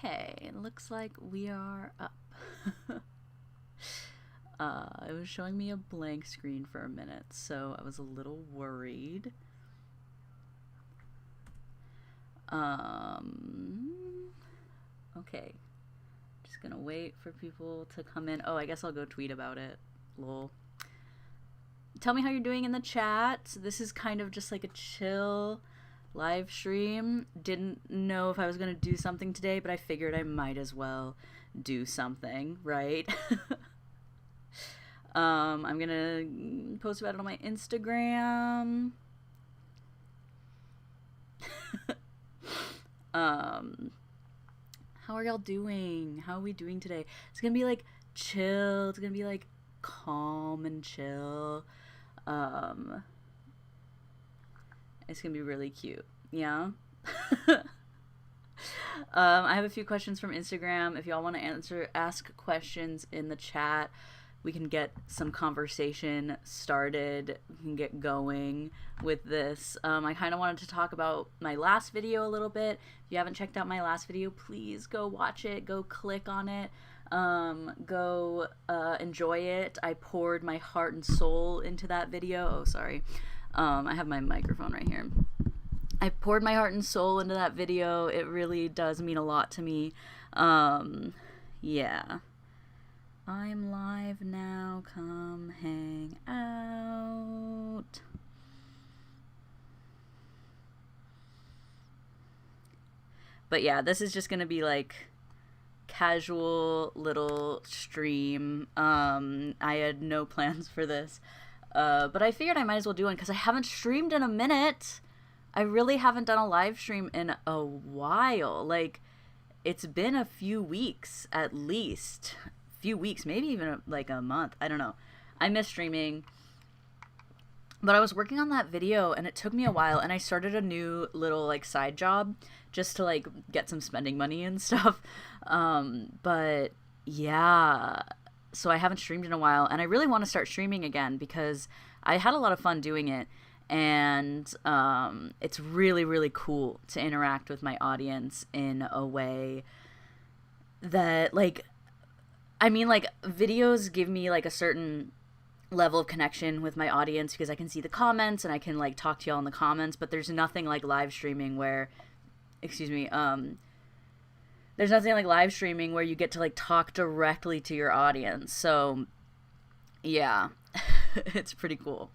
Okay, it looks like we are up. It was showing me a blank screen for a minute, so I was a little worried. Okay. Just gonna wait for people to come in. Oh, I guess I'll go tweet about it. Lol. Tell me how you're doing in the chat. This is kind of just like a chill live stream. Didn't know if I was gonna do something today, but I figured I might as well do something, right? I'm gonna post about it on my Instagram. How are y'all doing? How are we doing today? It's gonna be like chill. It's gonna be like calm and chill. It's gonna be really cute. Yeah. I have a few questions from Instagram. If y'all want to ask questions in the chat, we can get some conversation started. We can get going with this. I kind of wanted to talk about my last video a little bit. If you haven't checked out my last video, please go watch it. Go click on it. Go enjoy it. I poured my heart and soul into that video. Oh, sorry. I have my microphone right here. I poured my heart and soul into that video. It really does mean a lot to me. Yeah. I'm live now. Come hang out. But yeah, this is just gonna be like casual little stream. I had no plans for this. But I figured I might as well do one because I haven't streamed in a minute. I really haven't done a live stream in a while. Like, it's been a few weeks at least. Few weeks, maybe even like a month. I don't know. I miss streaming. But I was working on that video and it took me a while, and I started a new little like side job just to like get some spending money and stuff. But yeah, so I haven't streamed in a while, and I really want to start streaming again because I had a lot of fun doing it. And it's really, really cool to interact with my audience in a way that, like, I mean, like, videos give me, like, a certain level of connection with my audience because I can see the comments and I can, like, talk to y'all in the comments, but there's nothing like live streaming where, there's nothing like live streaming where you get to, like, talk directly to your audience. So, yeah, it's pretty cool.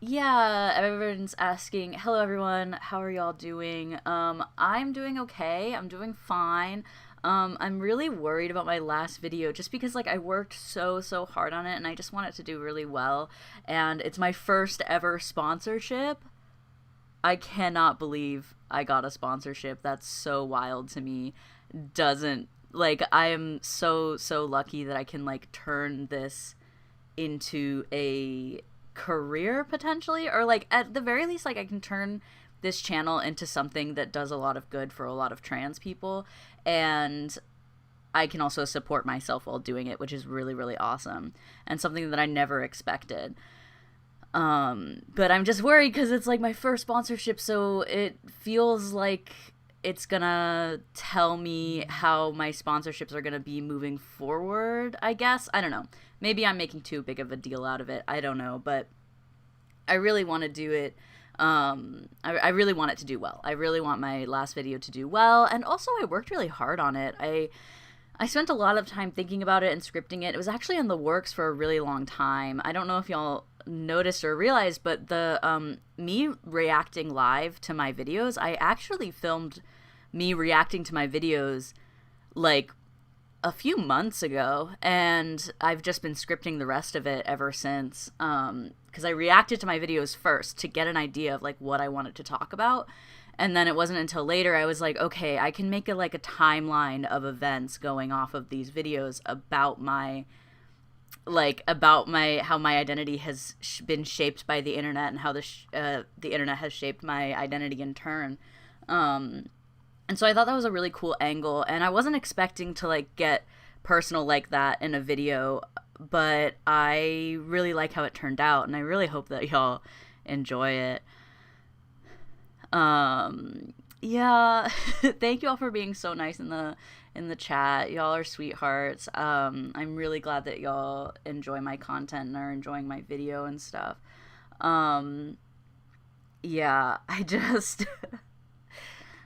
Yeah, everyone's asking, hello everyone, how are y'all doing? I'm doing okay, I'm doing fine. I'm really worried about my last video just because, like, I worked so hard on it and I just want it to do really well, and it's my first ever sponsorship. I cannot believe I got a sponsorship. That's so wild to me. Doesn't, like, I am so lucky that I can, like, turn this into a career potentially, or like at the very least, like, I can turn this channel into something that does a lot of good for a lot of trans people, and I can also support myself while doing it, which is really, really awesome and something that I never expected. But I'm just worried because it's like my first sponsorship, so it feels like it's gonna tell me how my sponsorships are gonna be moving forward, I guess. I don't know. Maybe I'm making too big of a deal out of it. I don't know. But I really want to do it. I really want it to do well. I really want my last video to do well. And also, I worked really hard on it. I spent a lot of time thinking about it and scripting it. It was actually in the works for a really long time. I don't know if y'all noticed or realized, but the me reacting live to my videos, I actually filmed me reacting to my videos like a few months ago, and I've just been scripting the rest of it ever since, because I reacted to my videos first to get an idea of like what I wanted to talk about, and then it wasn't until later I was like, okay, I can make a timeline of events going off of these videos about my like about how my identity has been shaped by the internet, and how the internet has shaped my identity in turn. Um, and so I thought that was a really cool angle, and I wasn't expecting to like get personal like that in a video, but I really like how it turned out, and I really hope that y'all enjoy it. Yeah, thank you all for being so nice in the chat. Y'all are sweethearts. I'm really glad that y'all enjoy my content and are enjoying my video and stuff. Um, yeah, I just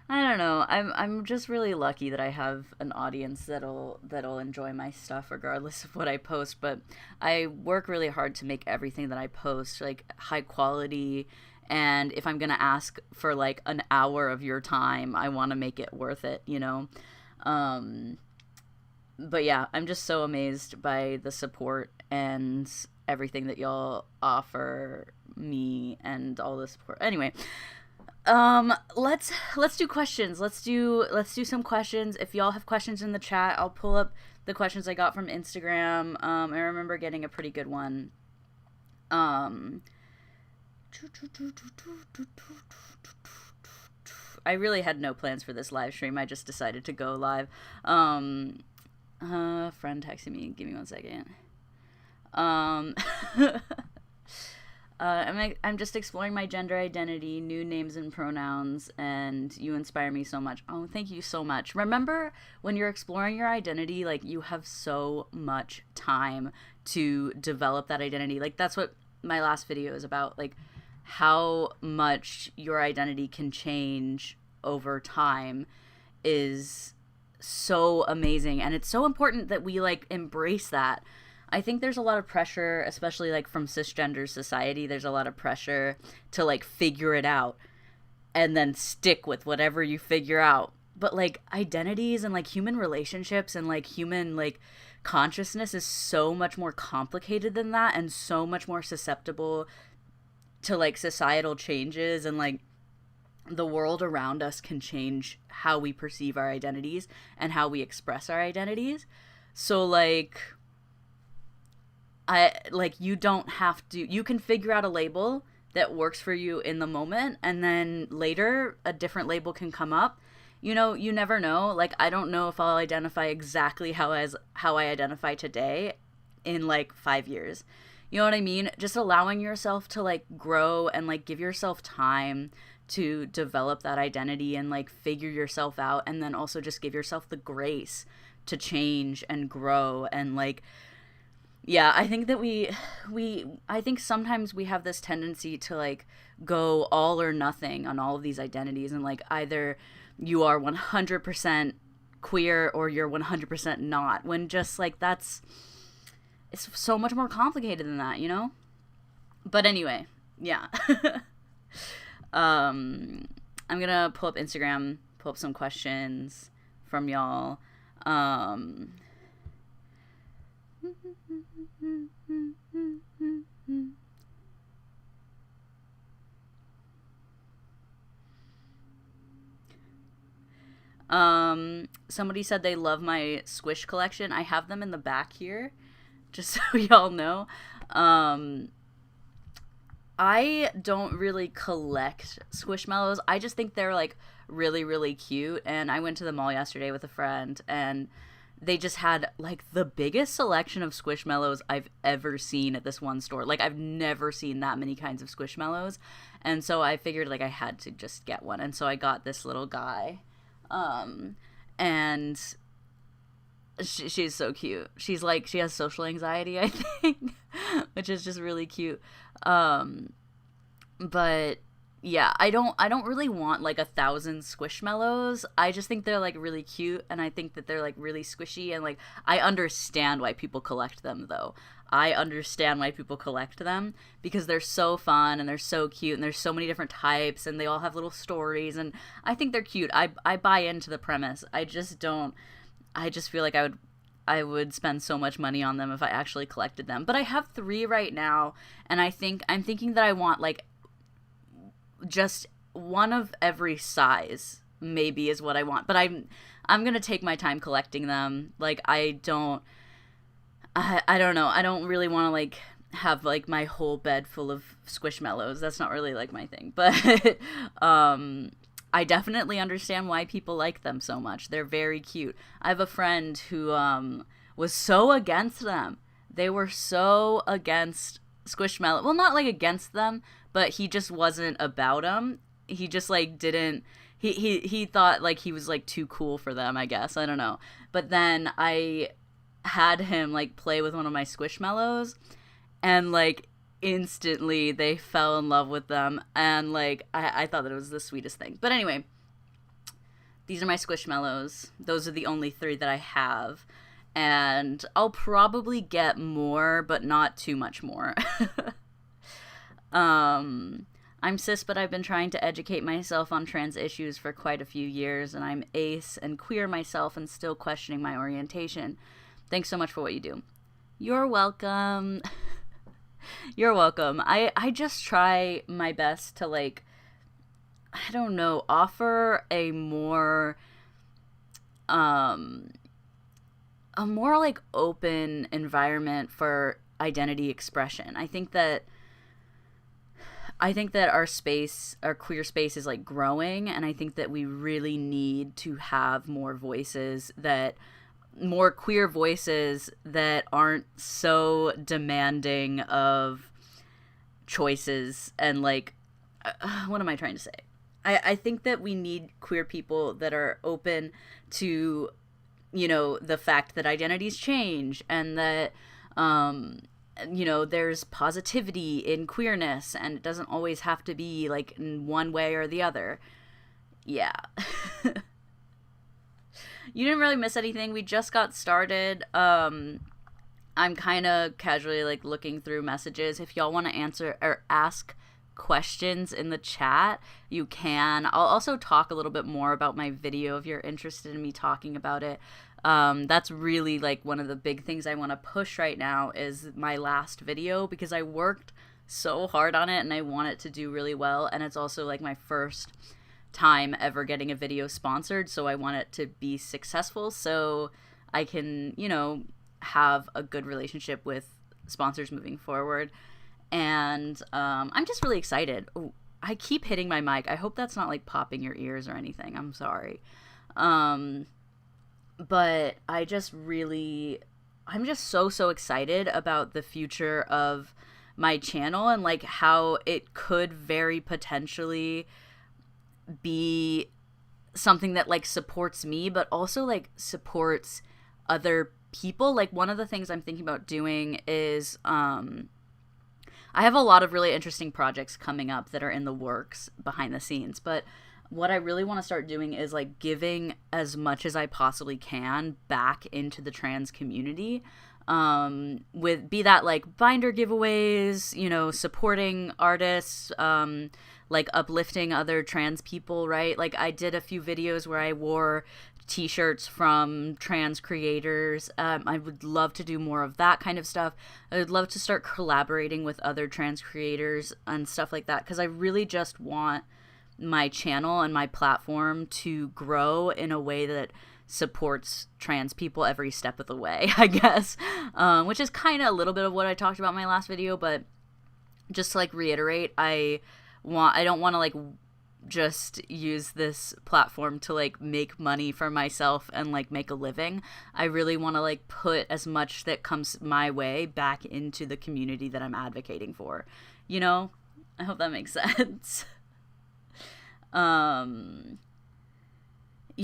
I don't know. I'm just really lucky that I have an audience that'll enjoy my stuff regardless of what I post, but I work really hard to make everything that I post like high quality, and if I'm going to ask for like an hour of your time, I want to make it worth it, you know. Um but yeah, I'm just so amazed by the support and everything that y'all offer me and all the support. Anyway, let's do questions. Let's do some questions. If y'all have questions in the chat, I'll pull up the questions I got from Instagram. I remember getting a pretty good one. Um, I really had no plans for this live stream. I just decided to go live. Friend texted me. Give me 1 second. Um, I'm just exploring my gender identity, new names and pronouns, and you inspire me so much. Oh, thank you so much. Remember, when you're exploring your identity, like, you have so much time to develop that identity. Like, that's what my last video is about, like, how much your identity can change over time is so amazing, and it's so important that we, like, embrace that. I think there's a lot of pressure, especially like from cisgender society. There's a lot of pressure to like figure it out and then stick with whatever you figure out. But like identities and like human relationships and like human like consciousness is so much more complicated than that, and so much more susceptible to like societal changes, and like the world around us can change how we perceive our identities and how we express our identities. So like you don't have to, you can figure out a label that works for you in the moment, and then later a different label can come up. You know, you never know. Like, I don't know if I'll identify exactly how I identify today in like 5 years. You know what I mean? Just allowing yourself to like grow and like give yourself time to develop that identity and like figure yourself out, and then also just give yourself the grace to change and grow. And like, yeah, I think that I think sometimes we have this tendency to like go all or nothing on all of these identities, and like either you are 100% queer or you're 100% not, when just like it's so much more complicated than that, you know? But anyway, yeah. I'm gonna pull up Instagram, pull up some questions from y'all. Somebody said they love my Squish collection. I have them in the back here, just so y'all know. I don't really collect Squishmallows. I just think they're like really, really cute. And I went to the mall yesterday with a friend, and they just had like the biggest selection of Squishmallows I've ever seen at this one store. Like, I've never seen that many kinds of Squishmallows. And so I figured like I had to just get one. And so I got this little guy. And she's so cute. She's like, she has social anxiety, I think, which is just really cute. But yeah, I don't really want like 1,000 Squishmallows. I just think they're like really cute, and I think that they're like really squishy, and like I understand why people collect them though. I understand why people collect them, because they're so fun and they're so cute, and there's so many different types, and they all have little stories, and I think they're cute. I buy into the premise. I just feel like I would spend so much money on them if I actually collected them. But I have 3 right now, and I'm thinking that I want like just one of every size, maybe, is what I want. But I'm going to take my time collecting them. Like, I I don't know. I don't really want to like have like my whole bed full of squishmallows. That's not really like my thing. But I definitely understand why people like them so much. They're very cute. I have a friend who was so against them. They were so against squishmallow. Well, not like against them, but he just wasn't about them. He just like didn't. He thought like he was like too cool for them, I guess. I don't know. But then I had him like play with one of my squishmallows, and like instantly they fell in love with them, and like I thought that it was the sweetest thing. But anyway, these are my squishmallows. Those are the only 3 that I have, and I'll probably get more, but not too much more. I'm cis, but I've been trying to educate myself on trans issues for quite a few years, and I'm ace and queer myself and still questioning my orientation. Thanks so much for what you do. You're welcome. You're welcome. I just try my best to, like, I don't know, offer a more like open environment for identity expression. I think that our space, our queer space, is like growing, and I think that we really need to have more queer voices that aren't so demanding of choices and like, what am I trying to say? I think that we need queer people that are open to, you know, the fact that identities change, and that, you know, there's positivity in queerness, and it doesn't always have to be like in one way or the other. Yeah. You didn't really miss anything. We just got started. I'm kind of casually like looking through messages. If y'all want to answer or ask questions in the chat, you can. I'll also talk a little bit more about my video if you're interested in me talking about it. That's really like one of the big things I want to push right now is my last video, because I worked so hard on it and I want it to do really well. And it's also like my first time ever getting a video sponsored, so I want it to be successful so I can, you know, have a good relationship with sponsors moving forward. And I'm just really excited. Ooh, I keep hitting my mic. I hope that's not like popping your ears or anything. I'm sorry. But I'm just so excited about the future of my channel, and like how it could very potentially be something that like supports me, but also like supports other people. Like one of the things I'm thinking about doing is I have a lot of really interesting projects coming up that are in the works behind the scenes, but what I really want to start doing is like giving as much as I possibly can back into the trans community, with be that like binder giveaways, you know, supporting artists, like uplifting other trans people, right? Like I did a few videos where I wore t-shirts from trans creators. I would love to do more of that kind of stuff. I would love to start collaborating with other trans creators and stuff like that, because I really just want my channel and my platform to grow in a way that supports trans people every step of the way, I guess, which is kind of a little bit of what I talked about in my last video. But just to like reiterate, I don't want to like just use this platform to like make money for myself and like make a living. I really want to like put as much that comes my way back into the community that I'm advocating for, you know? I hope that makes sense. You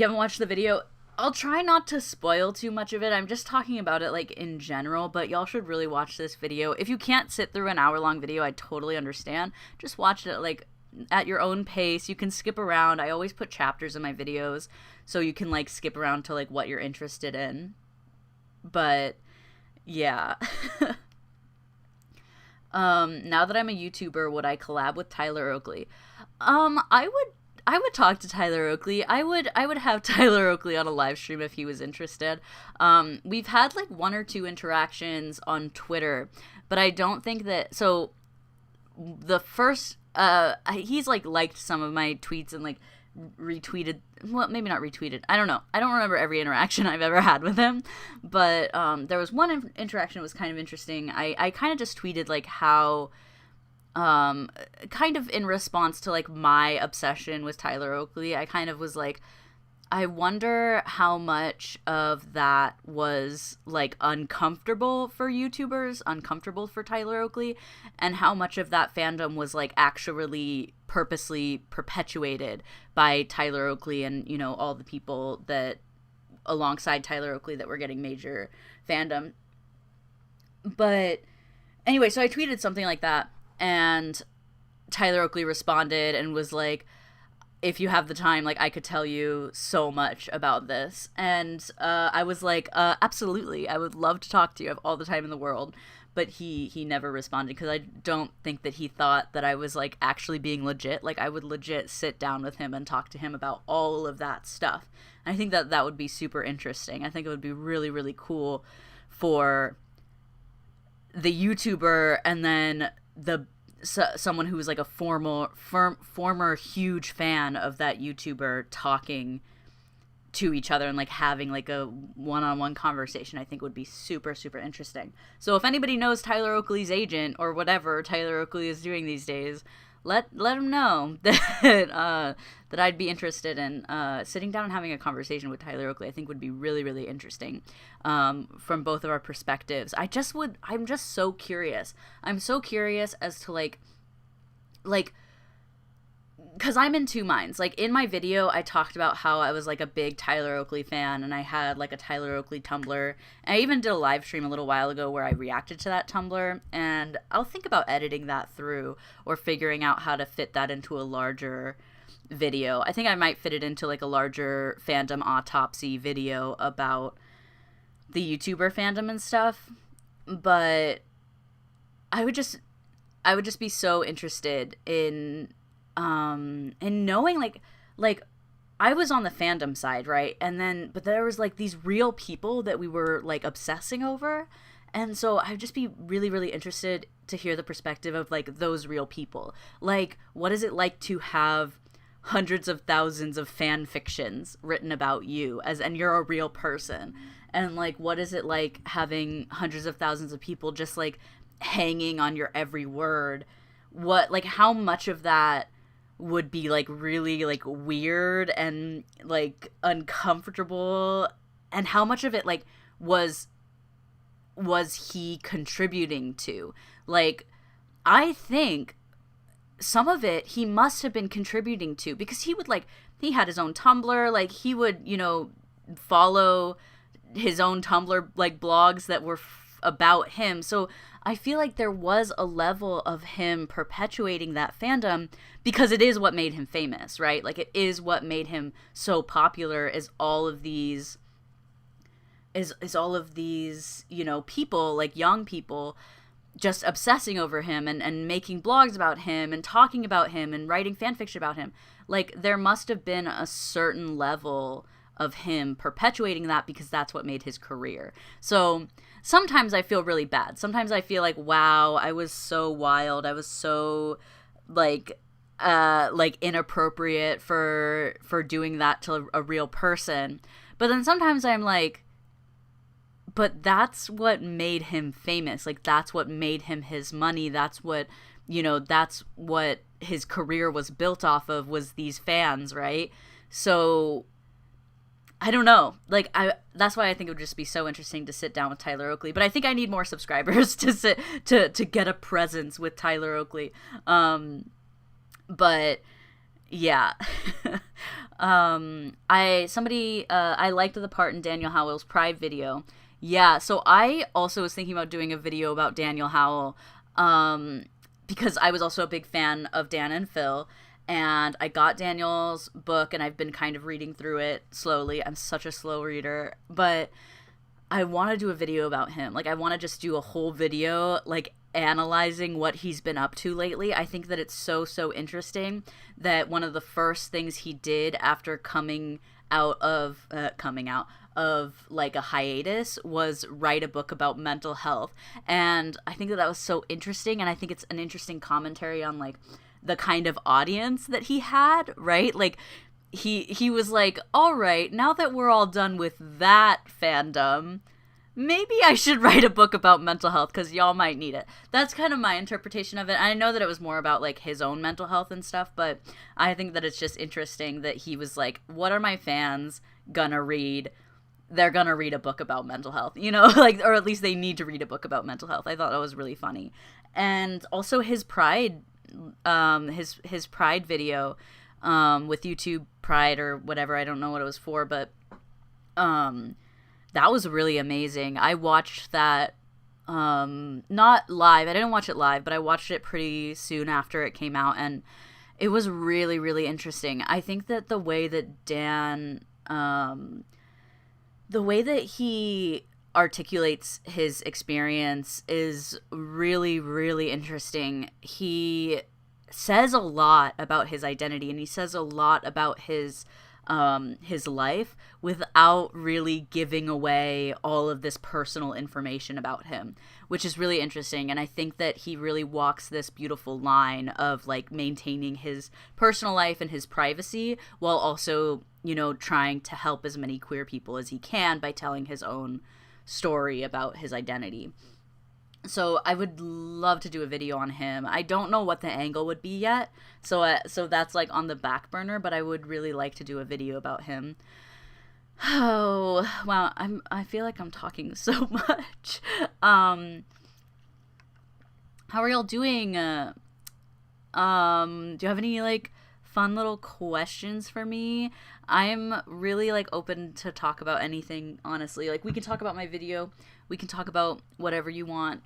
haven't watched the video? I'll try not to spoil too much of it. I'm just talking about it like in general, but y'all should really watch this video. If you can't sit through an hour-long video, I totally understand. Just watch it like at your own pace. You can skip around. I always put chapters in my videos so you can like skip around to like what you're interested in. But yeah. Now that I'm a YouTuber, would I collab with Tyler Oakley? I would talk to Tyler Oakley. I would have Tyler Oakley on a live stream if he was interested. We've had like 1 or 2 interactions on Twitter, but I don't think that, so the first, he's like liked some of my tweets and like retweeted, well, maybe not retweeted, I don't know, I don't remember every interaction I've ever had with him, but there was one interaction that was kind of interesting. I kind of just tweeted like how kind of in response to like my obsession with Tyler Oakley, I kind of was like, I wonder how much of that was like uncomfortable for YouTubers, uncomfortable for Tyler Oakley, and how much of that fandom was like actually purposely perpetuated by Tyler Oakley and, you know, all the people that alongside Tyler Oakley that were getting major fandom. But anyway, so I tweeted something like that, and Tyler Oakley responded and was like, if you have the time, like, I could tell you so much about this. And I was like, absolutely, I would love to talk to you. I have all the time in the world. But he never responded, because I don't think that he thought that I was, like, actually being legit. Like, I would legit sit down with him and talk to him about all of that stuff. And I think that that would be super interesting. I think it would be really, really cool for the YouTuber and then someone who was like a former huge fan of that YouTuber talking to each other and like having like a one-on-one conversation. I think would be super, super interesting. So if anybody knows Tyler Oakley's agent or whatever Tyler Oakley is doing these days, let him know that that I'd be interested in sitting down and having a conversation with Tyler Oakley. I think would be really, really interesting from both of our perspectives. I'm just so curious. I'm so curious as to like, because I'm in two minds. Like, in my video, I talked about how I was, like, a big Tyler Oakley fan, and I had, like, a Tyler Oakley Tumblr. And I even did a live stream a little while ago where I reacted to that Tumblr, and I'll think about editing that through or figuring out how to fit that into a larger video. I think I might fit it into, like, a larger fandom autopsy video about the YouTuber fandom and stuff. But I would just be so interested in knowing like I was on the fandom side, right? But there was like these real people that we were like obsessing over. And so I'd just be really, really interested to hear the perspective of like those real people. Like, what is it like to have hundreds of thousands of fan fictions written about you and you're a real person? And like, what is it like having hundreds of thousands of people just like hanging on your every word? How much of that would be like really like weird and like uncomfortable, and how much of it like was he contributing to? Like, I think some of it he must have been contributing to, because he had his own Tumblr, like he would, you know, follow his own Tumblr like blogs that were about him. So I feel like there was a level of him perpetuating that fandom because it is what made him famous, right? Like, it is what made him so popular, is all of these, you know, people, like young people, just obsessing over him and making blogs about him and talking about him and writing fan fiction about him. Like, there must have been a certain level of him perpetuating that because that's what made his career. So sometimes I feel really bad. Sometimes I feel like, wow, I was so wild. I was so like inappropriate for doing that to a real person. But then sometimes I'm like, but that's what made him famous. Like, that's what made him his money. That's what, you know, that's what his career was built off of, was these fans, right? So I don't know. Like, that's why I think it would just be so interesting to sit down with Tyler Oakley. But I think I need more subscribers to get a presence with Tyler Oakley. But yeah. I liked the part in Daniel Howell's Pride video. Yeah, so I also was thinking about doing a video about Daniel Howell, because I was also a big fan of Dan and Phil. And I got Daniel's book, and I've been kind of reading through it slowly. I'm such a slow reader, but I want to do a video about him. Like, I want to just do a whole video, like, analyzing what he's been up to lately. I think that it's so, so interesting that one of the first things he did after coming out of like a hiatus was write a book about mental health. And I think that was so interesting, and I think it's an interesting commentary on, like, the kind of audience that he had, right? Like, he was like, all right, now that we're all done with that fandom, maybe I should write a book about mental health because y'all might need it. That's kind of my interpretation of it. I know that it was more about like his own mental health and stuff, but I think that it's just interesting that he was like, what are my fans gonna read? They're gonna read a book about mental health, you know, like, or at least they need to read a book about mental health. I thought that was really funny. And also his Pride, his Pride video, with YouTube Pride or whatever, I don't know what it was for, but, that was really amazing. I watched that, not live. I didn't watch it live, but I watched it pretty soon after it came out, and it was really, really interesting. I think that the way that Dan, the way that he articulates his experience is really, really interesting. He says a lot about his identity, and he says a lot about his life without really giving away all of this personal information about him, which is really interesting. And I think that he really walks this beautiful line of like maintaining his personal life and his privacy while also, you know, trying to help as many queer people as he can by telling his own story about his identity. So I would love to do a video on him. I don't know what the angle would be yet, so that's like on the back burner, but I would really like to do a video about him. Oh, wow, I feel like I'm talking so much. How are y'all doing? Do you have any like fun little questions for me? I'm really like open to talk about anything, honestly. Like, we can talk about my video, we can talk about whatever you want.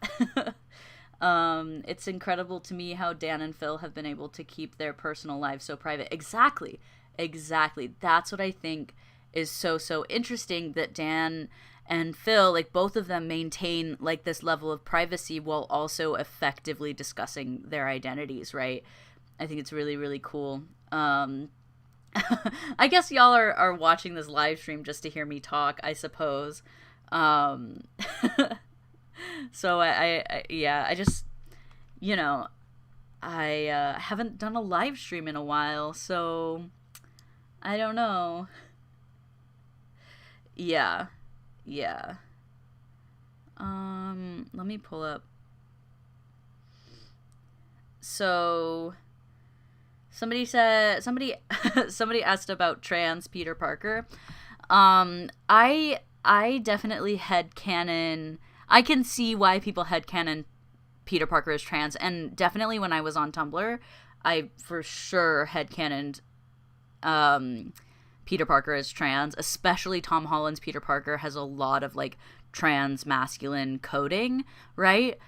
It's incredible to me how Dan and Phil have been able to keep their personal lives so private. Exactly. That's what I think is so interesting, that Dan and Phil, like, both of them maintain like this level of privacy while also effectively discussing their identities, right? I think it's really, really cool. I guess y'all are watching this live stream just to hear me talk, I suppose. So I just, you know, I haven't done a live stream in a while, so I don't know. Yeah. Let me pull up. So somebody asked about trans Peter Parker. I definitely headcanon. I can see why people headcanon Peter Parker as trans, and definitely when I was on Tumblr, I for sure headcanoned Peter Parker as trans. Especially Tom Holland's Peter Parker has a lot of like trans masculine coding, right?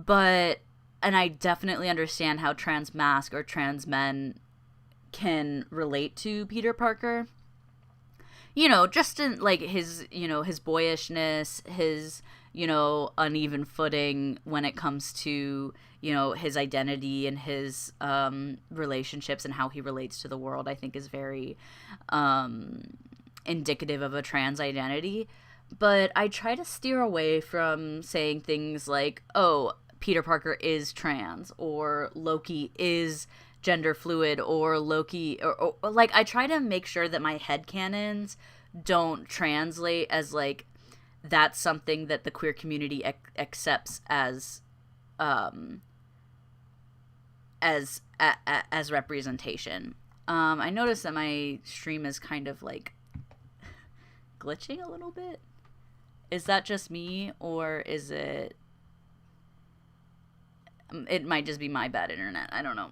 And I definitely understand how trans masc or trans men can relate to Peter Parker. You know, just in like his, you know, his boyishness, his, you know, uneven footing when it comes to, you know, his identity and his relationships and how he relates to the world, I think is very indicative of a trans identity. But I try to steer away from saying things like, oh, Peter Parker is trans, or Loki is gender fluid, or Loki, or like, I try to make sure that my headcanons don't translate as like that's something that the queer community accepts as representation. I noticed that my stream is kind of like glitching a little bit. Is that just me, or is it? It might just be my bad internet. I don't know.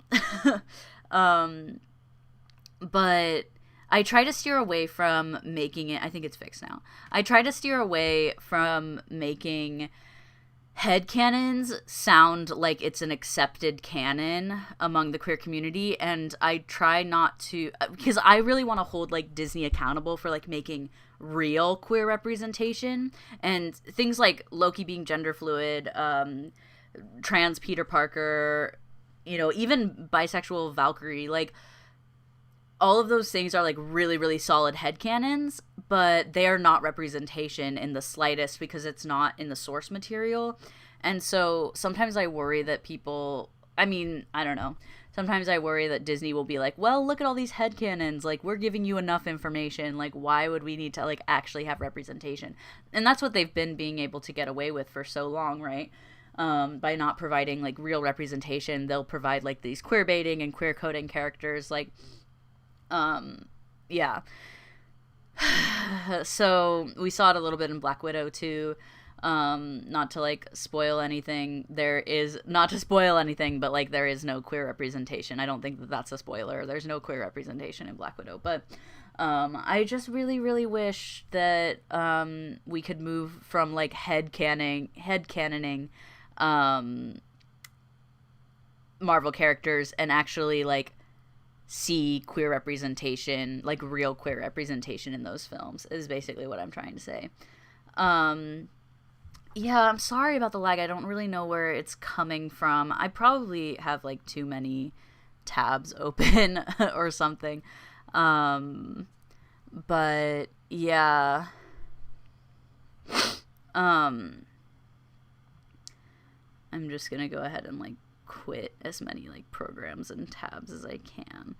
But I try to steer away from making it. I think it's fixed now. I try to steer away from making headcanons sound like it's an accepted canon among the queer community, and I try not to, because I really want to hold like Disney accountable for like making real queer representation, and things like Loki being gender fluid, trans Peter Parker, you know, even bisexual Valkyrie, like all of those things are like really, really solid headcanons, but they are not representation in the slightest because it's not in the source material. And so sometimes I worry that people, I mean, I don't know, sometimes I worry that Disney will be like, well, look at all these headcanons, like, we're giving you enough information, like, why would we need to, like, actually have representation? And that's what they've been being able to get away with for so long, right? By not providing, like, real representation, they'll provide, like, these queer baiting and queer coding characters, like, yeah. So we saw it a little bit in Black Widow too. Not to like spoil anything, there is not to spoil anything, but like there is no queer representation. I don't think that that's a spoiler. There's no queer representation in Black Widow, but I just really, really wish that we could move from like headcanoning Marvel characters and actually like see queer representation, like real queer representation in those films, is basically what I'm trying to say. Yeah, I'm sorry about the lag. I don't really know where it's coming from. I probably have like too many tabs open or something. But yeah. I'm just gonna go ahead and like quit as many like programs and tabs as I can.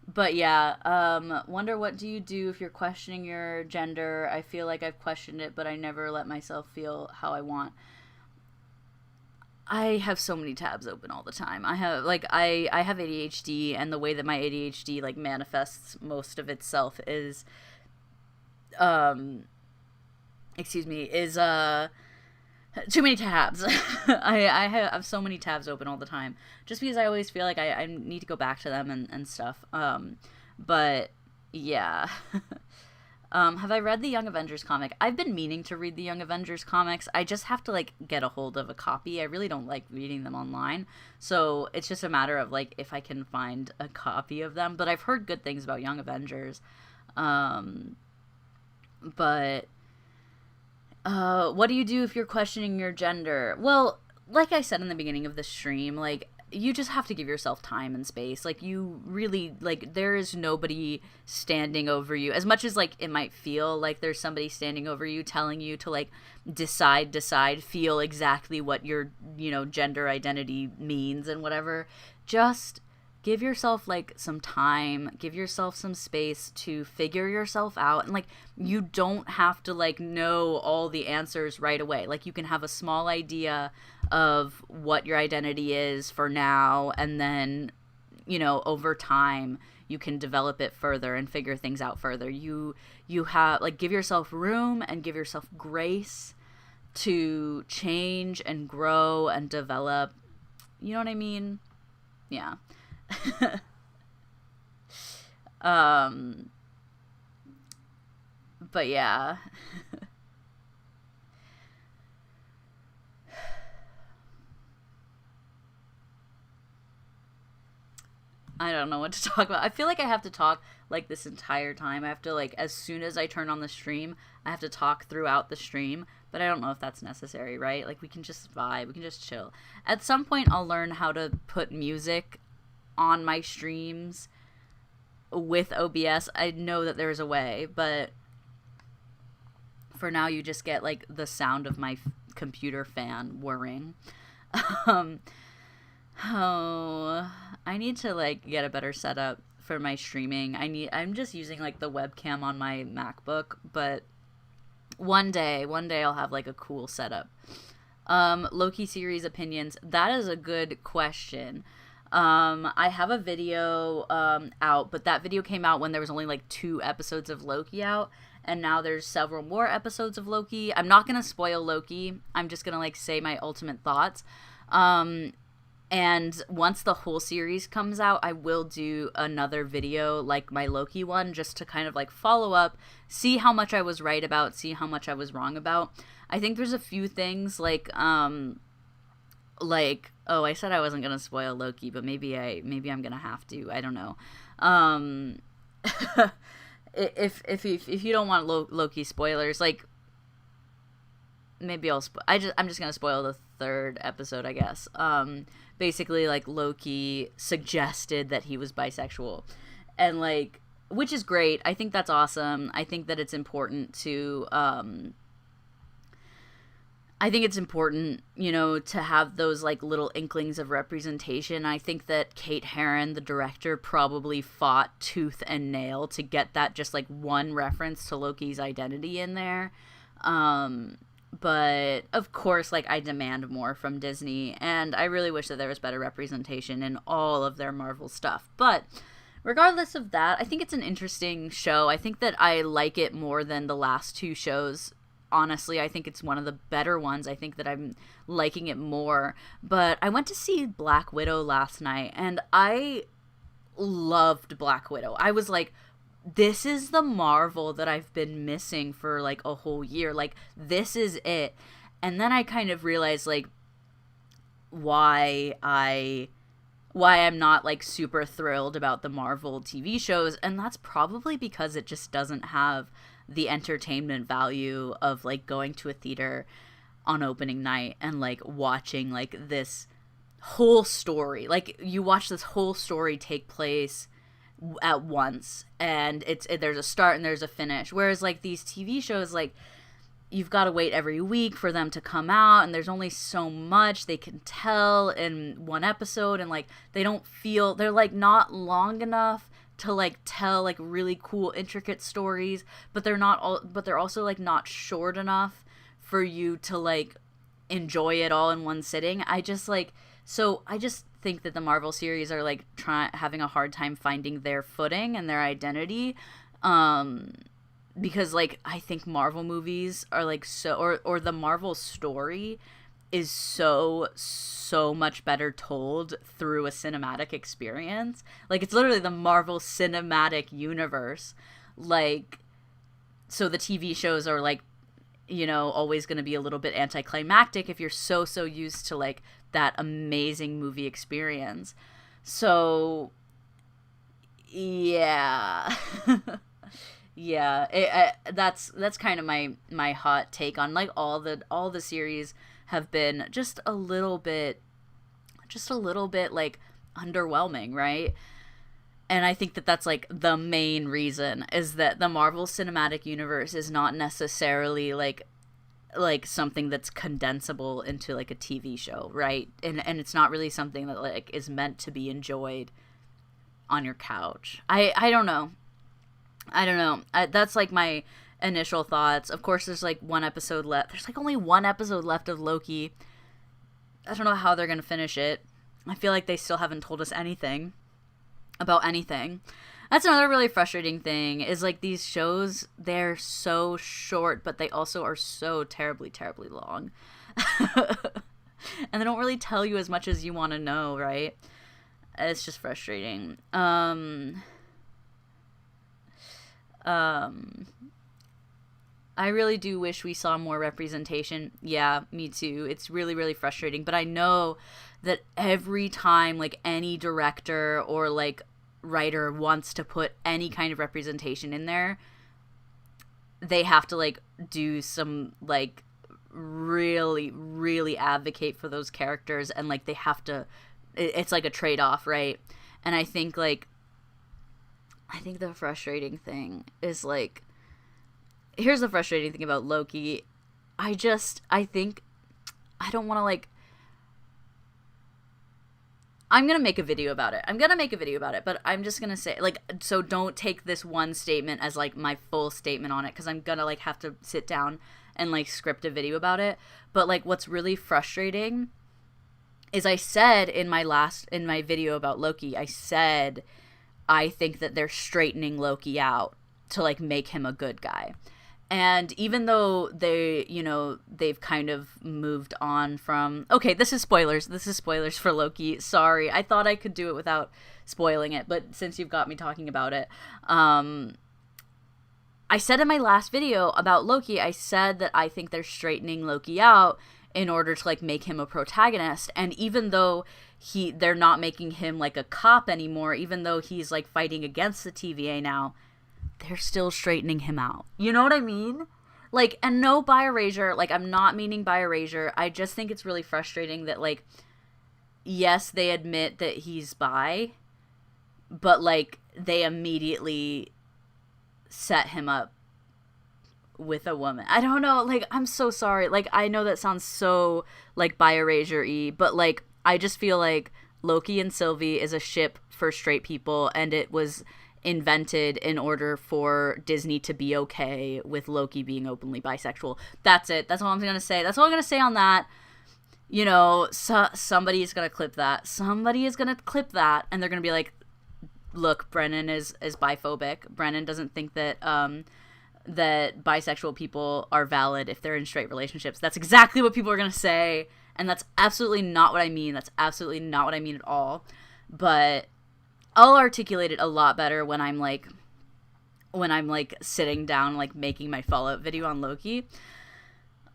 But yeah, wonder what do you do if you're questioning your gender? I feel like I've questioned it, but I never let myself feel how I want. I have so many tabs open all the time. I have ADHD, and the way that my ADHD like manifests most of itself is too many tabs. I have so many tabs open all the time, just because I always feel like I need to go back to them and stuff. But yeah. Have I read the Young Avengers comic? I've been meaning to read the Young Avengers comics. I just have to like get a hold of a copy. I really don't like reading them online, so it's just a matter of like if I can find a copy of them. But I've heard good things about Young Avengers. But what do you do if you're questioning your gender? Well, like I said in the beginning of the stream, like, you just have to give yourself time and space. Like, you really, like, there is nobody standing over you. As much as, like, it might feel like there's somebody standing over you telling you to, like, decide, feel exactly what your, you know, gender identity means and whatever. Just give yourself like some time, give yourself some space to figure yourself out. And like, you don't have to like know all the answers right away. Like, you can have a small idea of what your identity is for now, and then, you know, over time you can develop it further and figure things out further. You have like, give yourself room and give yourself grace to change and grow and develop. You know what I mean? Yeah. But yeah. I don't know what to talk about. I feel like I have to talk like this entire time. I have to like, as soon as I turn on the stream, I have to talk throughout the stream, but I don't know if that's necessary, right? Like, we can just vibe, we can just chill. At some point I'll learn how to put music on my streams with OBS. I know that there's a way, but for now you just get like the sound of my computer fan whirring. Oh, I need to like get a better setup for my streaming. I'm just using like the webcam on my MacBook, but one day I'll have like a cool setup. Loki series opinions. That is a good question. I have a video out, but that video came out when there was only like 2 episodes of Loki out, and now there's several more episodes of Loki. I'm not gonna spoil Loki. I'm just gonna like say my ultimate thoughts. And once the whole series comes out, I will do another video like my Loki one, just to kind of like follow up, see how much I was right about, see how much I was wrong about. I think there's a few things like oh, I said I wasn't gonna spoil Loki, but maybe I'm gonna have to. I don't know. If you don't want Loki spoilers, like, maybe I'm just gonna spoil the 3rd episode, I guess. Basically, like, Loki suggested that he was bisexual, and like, which is great. I think that's awesome. I think that it's important to I think it's important, you know, to have those like little inklings of representation. I think that Kate Herron, the director, probably fought tooth and nail to get that just like one reference to Loki's identity in there. Um, but of course, like I demand more from Disney, and I really wish that there was better representation in all of their Marvel stuff. But regardless of that, I think it's an interesting show. I think that I like it more than the last two shows. Honestly, I think it's one of the better ones. I think that I'm liking it more. But I went to see Black Widow last night, and I loved Black Widow. I was like, this is the Marvel that I've been missing for like a whole year. Like, this is it. And then I kind of realized like why I'm not like super thrilled about the Marvel TV shows, and that's probably because it just doesn't have the entertainment value of like going to a theater on opening night and like watching like this whole story. Like you watch this whole story take place at once, and there's a start and there's a finish. Whereas like these TV shows, like you've got to wait every week for them to come out, and there's only so much they can tell in one episode, and like they're like not long enough to like tell like really cool intricate stories, but they're also like not short enough for you to like enjoy it all in one sitting. I just think that the Marvel series are like having a hard time finding their footing and their identity, because like I think Marvel movies are like or the Marvel story is so much better told through a cinematic experience. Like it's literally the Marvel Cinematic Universe. Like, so the TV shows are like, you know, always going to be a little bit anticlimactic if you're so used to like that amazing movie experience. So yeah. Yeah, that's kind of my hot take on like all the series have been just a little bit like underwhelming, right? And I think that that's like the main reason, is that the Marvel Cinematic Universe is not necessarily like something that's condensable into like a TV show, right? And it's not really something that like is meant to be enjoyed on your couch. I don't know. That's like my initial thoughts. Of course, there's like one episode left. There's like only one episode left of Loki. I don't know how they're going to finish it. I feel like they still haven't told us anything about anything. That's another really frustrating thing, is like these shows, they're so short, but they also are so terribly, terribly long. And they don't really tell you as much as you want to know, right? It's just frustrating. I really do wish we saw more representation. Yeah, me too. It's really, really frustrating. But I know that every time, like, any director or, like, writer wants to put any kind of representation in there, they have to, like, do some, like, really, really advocate for those characters. And, like, they have to... It's, like, a trade-off, right? And I think the frustrating thing is, like... Here's the frustrating thing about Loki. I think... I don't want to, like... I'm going to make a video about it. But I'm just going to say, like... So don't take this one statement as, like, my full statement on it, because I'm going to, like, have to sit down and, like, script a video about it. But, like, what's really frustrating is I said in my video about Loki, I said I think that they're straightening Loki out to, like, make him a good guy. And even though they've kind of moved on from... Okay, this is spoilers. This is spoilers for Loki. Sorry. I thought I could do it without spoiling it, but since you've got me talking about it, I said in my last video about Loki, I said that I think they're straightening Loki out in order to, like, make him a protagonist. And even though they're not making him, like, a cop anymore, even though he's, like, fighting against the TVA now, they're still straightening him out. You know what I mean? Like, and no bi erasure. Like, I'm not meaning bi erasure. I just think it's really frustrating that, like, yes, they admit that he's bi, but, like, they immediately set him up with a woman. I don't know, like, I'm so sorry. Like, I know that sounds so, like, bi erasure-y, but, like, I just feel like Loki and Sylvie is a ship for straight people, and it was invented in order for Disney to be okay with Loki being openly bisexual. That's it. That's all I'm gonna say. That's all I'm gonna say on that. You know, somebody is gonna clip that. Somebody is gonna clip that, and they're gonna be like, look, Brennan is biphobic. Brennan doesn't think that that bisexual people are valid if they're in straight relationships. That's exactly what people are going to say, and that's absolutely not what I mean. That's absolutely not what I mean at all. But I'll articulate it a lot better when I'm like sitting down, like making my Fallout video on Loki.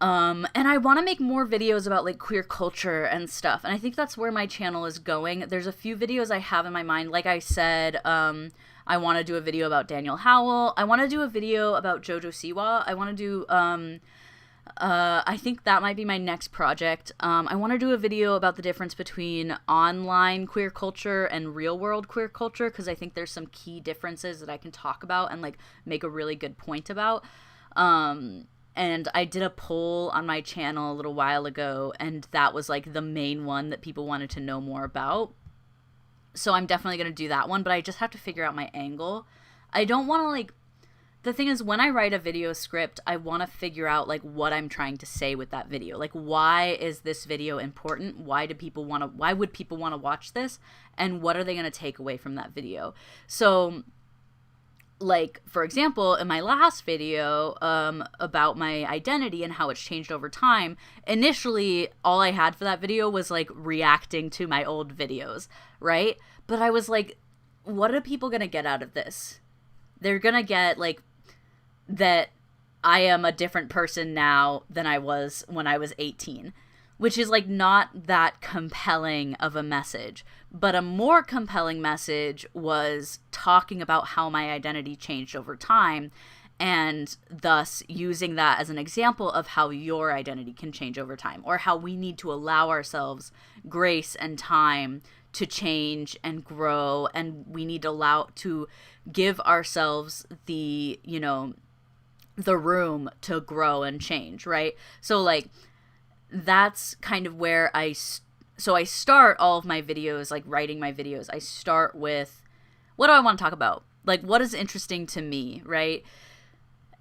And I want to make more videos about like queer culture and stuff. And I think that's where my channel is going. There's a few videos I have in my mind. Like I said, I want to do a video about Daniel Howell. I want to do a video about Jojo Siwa. I want to do, I think that might be my next project. I want to do a video about the difference between online queer culture and real world queer culture, because I think there's some key differences that I can talk about and like make a really good point about. And I did a poll on my channel a little while ago, and that was like the main one that people wanted to know more about. So I'm definitely going to do that one, but I just have to figure out my angle. I don't want to like, the thing is, when I write a video script, I want to figure out like what I'm trying to say with that video. Like, why is this video important? Why would people want to watch this? And what are they going to take away from that video? So like, for example, in my last video about my identity and how it's changed over time, initially all I had for that video was like reacting to my old videos, right? But I was like, what are people gonna get out of this? They're gonna get like that I am a different person now than I was when I was 18, which is like not that compelling of a message. But a more compelling message was talking about how my identity changed over time, and thus using that as an example of how your identity can change over time, or how we need to allow ourselves grace and time to change and grow, and we need to give ourselves the, you know, the room to grow and change, right? So like, that's kind of where I start all of my videos, like writing my videos. I start with, what do I want to talk about? Like, what is interesting to me, right?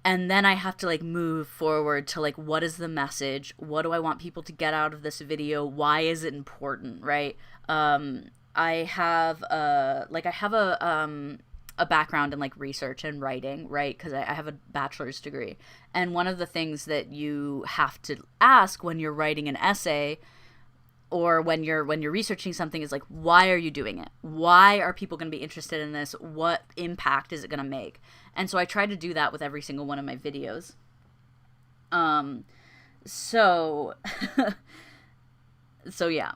And then I have to like move forward to like, what is the message? What do I want people to get out of this video? Why is it important, right? I have a background in like research and writing, right? Because I have a bachelor's degree. And one of the things that you have to ask when you're writing an essay or when you're researching something is like, why are you doing it? Why are people going to be interested in this? What impact is it going to make? And so I try to do that with every single one of my videos. So yeah.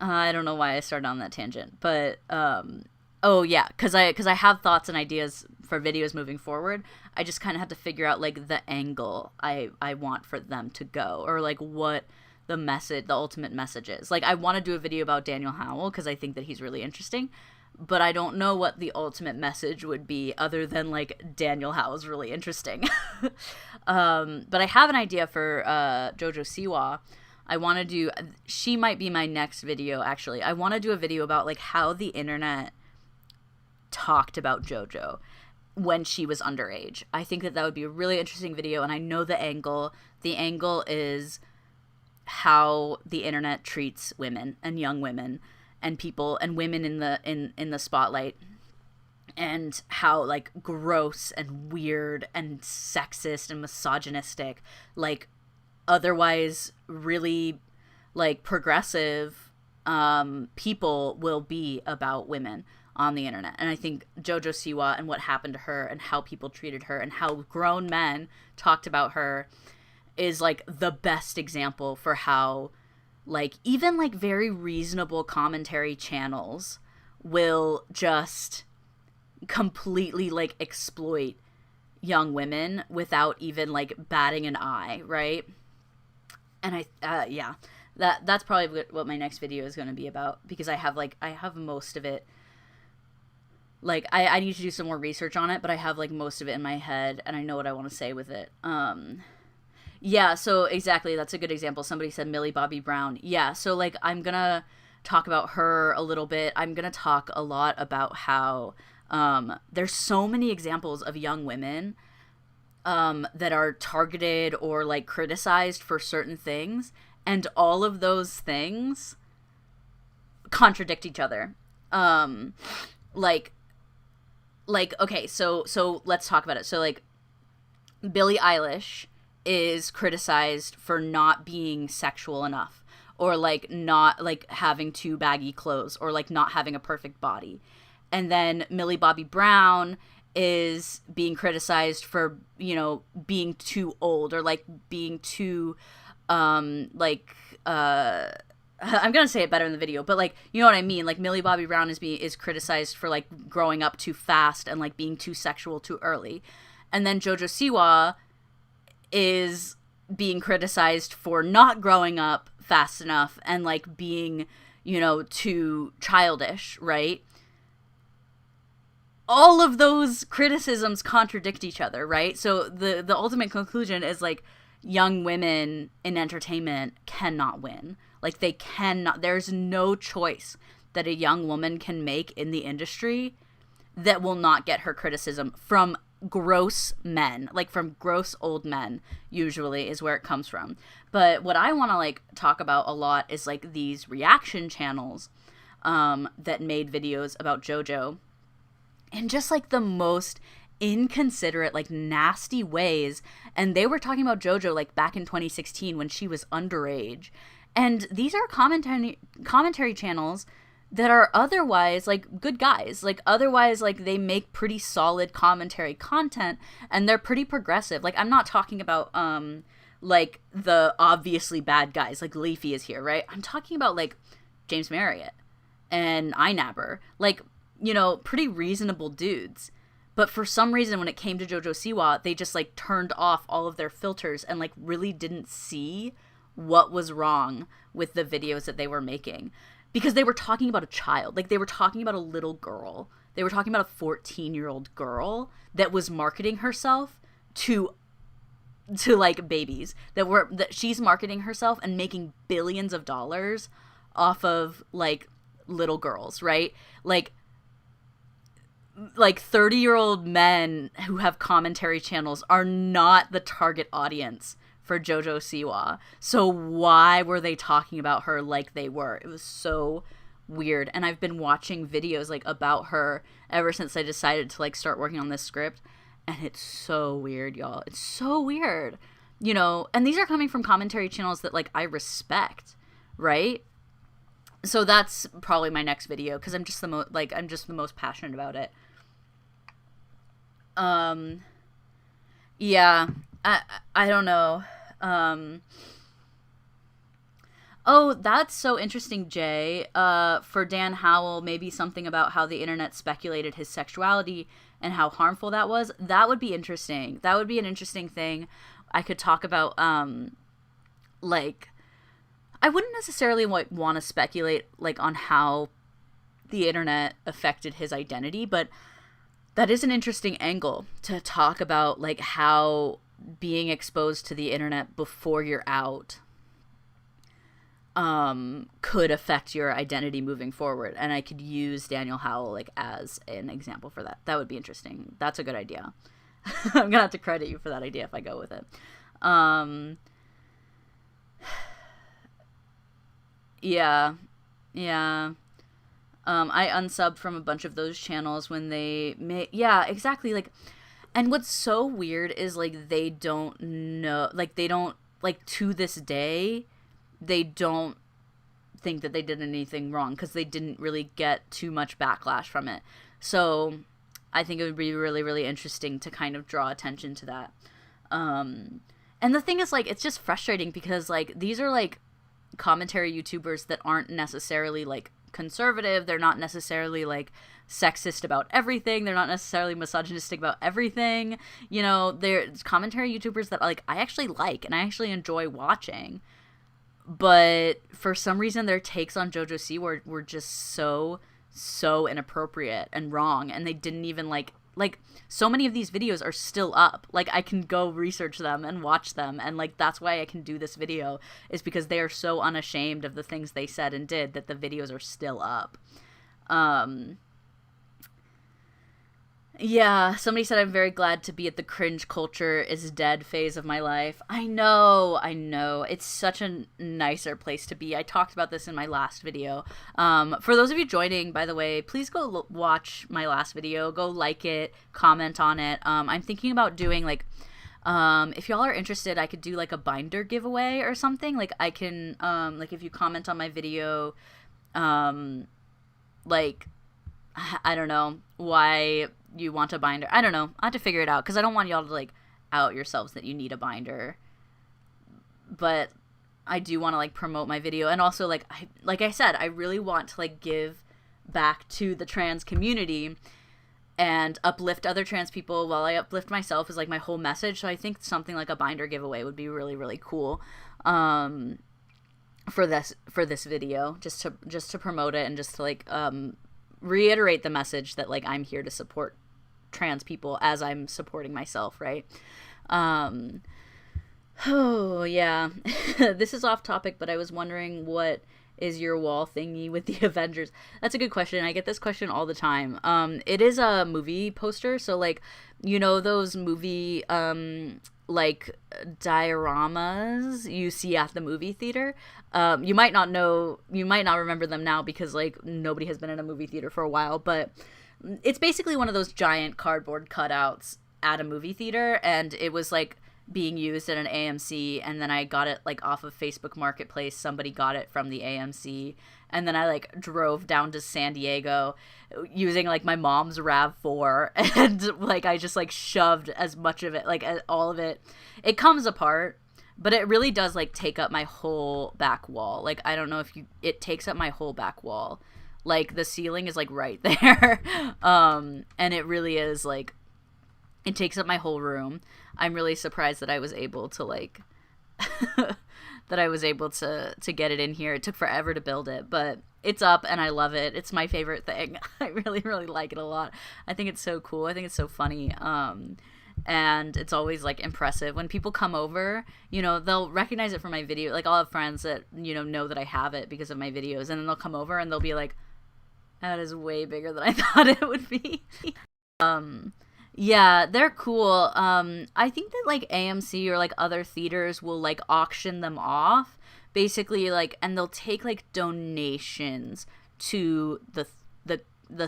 I don't know why I started on that tangent, but oh yeah, because I have thoughts and ideas for videos moving forward. I just kind of have to figure out like the angle I want for them to go, or like what the ultimate message is. Like, I want to do a video about Daniel Howell because I think that he's really interesting, but I don't know what the ultimate message would be other than like Daniel Howell's really interesting. But I have an idea for Jojo Siwa. I want to do, she might be my next video actually. I want to do a video about like how the internet talked about JoJo when she was underage. I think that would be a really interesting video, and I know the angle. The angle is how the internet treats women and young women and people and women in the spotlight, and how like gross and weird and sexist and misogynistic like otherwise really like progressive people will be about women on the internet. And I think Jojo Siwa and what happened to her and how people treated her and how grown men talked about her is like the best example for how like even like very reasonable commentary channels will just completely like exploit young women without even like batting an eye, right? And yeah, that's probably what my next video is going to be about, because I have most of it Like, I need to do some more research on it, but I have like most of it in my head and I know what I want to say with it. Yeah, so exactly, that's a good example. Somebody said Millie Bobby Brown. Yeah, so like I'm gonna talk about her a little bit. I'm gonna talk a lot about how there's so many examples of young women that are targeted or like criticized for certain things, and all of those things contradict each other. Um, like okay, so let's talk about it. So like Billie Eilish is criticized for not being sexual enough, or like not like having too baggy clothes, or like not having a perfect body. And then Millie Bobby Brown is being criticized for, you know, being too old, or like being too like I'm gonna say it better in the video, but like, you know what I mean? Like Millie Bobby Brown is criticized for like growing up too fast and like being too sexual too early. And then Jojo Siwa is being criticized for not growing up fast enough and like being, you know, too childish, right? All of those criticisms contradict each other, right? So the ultimate conclusion is like young women in entertainment cannot win. Like they cannot, there's no choice that a young woman can make in the industry that will not get her criticism from gross men, like from gross old men, usually is where it comes from. But what I want to like talk about a lot is like these reaction channels that made videos about JoJo in just like the most inconsiderate, like nasty ways. And they were talking about JoJo like back in 2016 when she was underage. And these are commentary channels that are otherwise like good guys. Like otherwise like they make pretty solid commentary content and they're pretty progressive. Like I'm not talking about like the obviously bad guys like Leafy is here, right? I'm talking about like James Marriott and iNabber. Like, you know, pretty reasonable dudes. But for some reason when it came to Jojo Siwa, they just like turned off all of their filters and like really didn't see what was wrong with the videos that they were making, because they were talking about a child. Like they were talking about a little girl. They were talking about a 14-year-old girl that was marketing herself to like babies, that she's marketing herself and making billions of dollars off of like little girls, right? Like 30-year-old men who have commentary channels are not the target audience for Jojo Siwa. So why were they talking about her like they were? It was so weird. And I've been watching videos like about her ever since I decided to like start working on this script, and it's so weird, y'all. It's so weird. You know, and these are coming from commentary channels that like I respect, right? So that's probably my next video, because I'm just the most passionate about it. Yeah, I don't know. Oh, that's so interesting, Jay. For Dan Howell, maybe something about how the internet speculated his sexuality and how harmful that was. That would be interesting. That would be an interesting thing I could talk about. Like, I wouldn't necessarily want to speculate like on how the internet affected his identity, but that is an interesting angle to talk about, like how being exposed to the internet before you're out could affect your identity moving forward. And I could use Daniel Howell like as an example for that. That would be interesting. That's a good idea. I'm gonna have to credit you for that idea if I go with it. Yeah. I unsubbed from a bunch of those channels when they yeah, exactly. Like, and what's so weird is like they don't know, like they don't, like to this day they don't think that they did anything wrong because they didn't really get too much backlash from it. So I think it would be really, really interesting to kind of draw attention to that. And the thing is, like, it's just frustrating because like these are like commentary YouTubers that aren't necessarily like conservative. They're not necessarily like sexist about everything. They're not necessarily misogynistic about everything. You know, they're commentary YouTubers that like I actually like and I actually enjoy watching. But for some reason their takes on Jojo C were just so so inappropriate and wrong, and they didn't even like so many of these videos are still up. Like, I can go research them and watch them, and like that's why I can do this video, is because they are so unashamed of the things they said and did that the videos are still up. Yeah, somebody said I'm very glad to be at the cringe culture is dead phase of my life. I know. It's such a nicer place to be. I talked about this in my last video. For those of you joining, by the way, please go watch my last video. Go like it, comment on it. I'm thinking about doing, like, if y'all are interested, I could do, like, a binder giveaway or something. Like, I can, like, if you comment on my video, like, I don't know why you want a binder. I don't know. I have to figure it out, because I don't want y'all to, like, out yourselves that you need a binder. But I do want to, like, promote my video. And also, like I said, I really want to, like, give back to the trans community and uplift other trans people while I uplift myself, is, like, my whole message. So I think something like a binder giveaway would be really, really cool for this video, just to promote it, and just to, like, reiterate the message that, like, I'm here to support trans people as I'm supporting myself, right? Oh, yeah. This is off topic, but I was wondering, what is your wall thingy with the Avengers? That's a good question. I get this question all the time. It is a movie poster, so, like, you know those movie, like, dioramas you see at the movie theater? You might not remember them now, because, like, nobody has been in a movie theater for a while, but it's basically one of those giant cardboard cutouts at a movie theater, and it was, like, being used at an AMC, and then I got it, like, off of Facebook Marketplace. Somebody got it from the AMC, and then I, like, drove down to San Diego using, like, my mom's RAV4, and, like, I just, like, shoved as much of it, like, all of it. It comes apart, but it really does, like, take up my whole back wall. Like, I don't know if it takes up my whole back wall. Like, the ceiling is, like, right there. And it really is, like, it takes up my whole room. I'm really surprised that I was able to, like, to get it in here. It took forever to build it, but it's up, and I love it. It's my favorite thing. I really, really like it a lot. I think it's so cool. I think it's so funny. And it's always, like, impressive when people come over, you know, they'll recognize it from my video. Like, I'll have friends that, you know that I have it because of my videos, and then they'll come over and they'll be like, that is way bigger than I thought it would be. Yeah, they're cool. I think that, like, AMC or, like, other theaters will, like, auction them off, basically, like, and they'll take, like, donations to the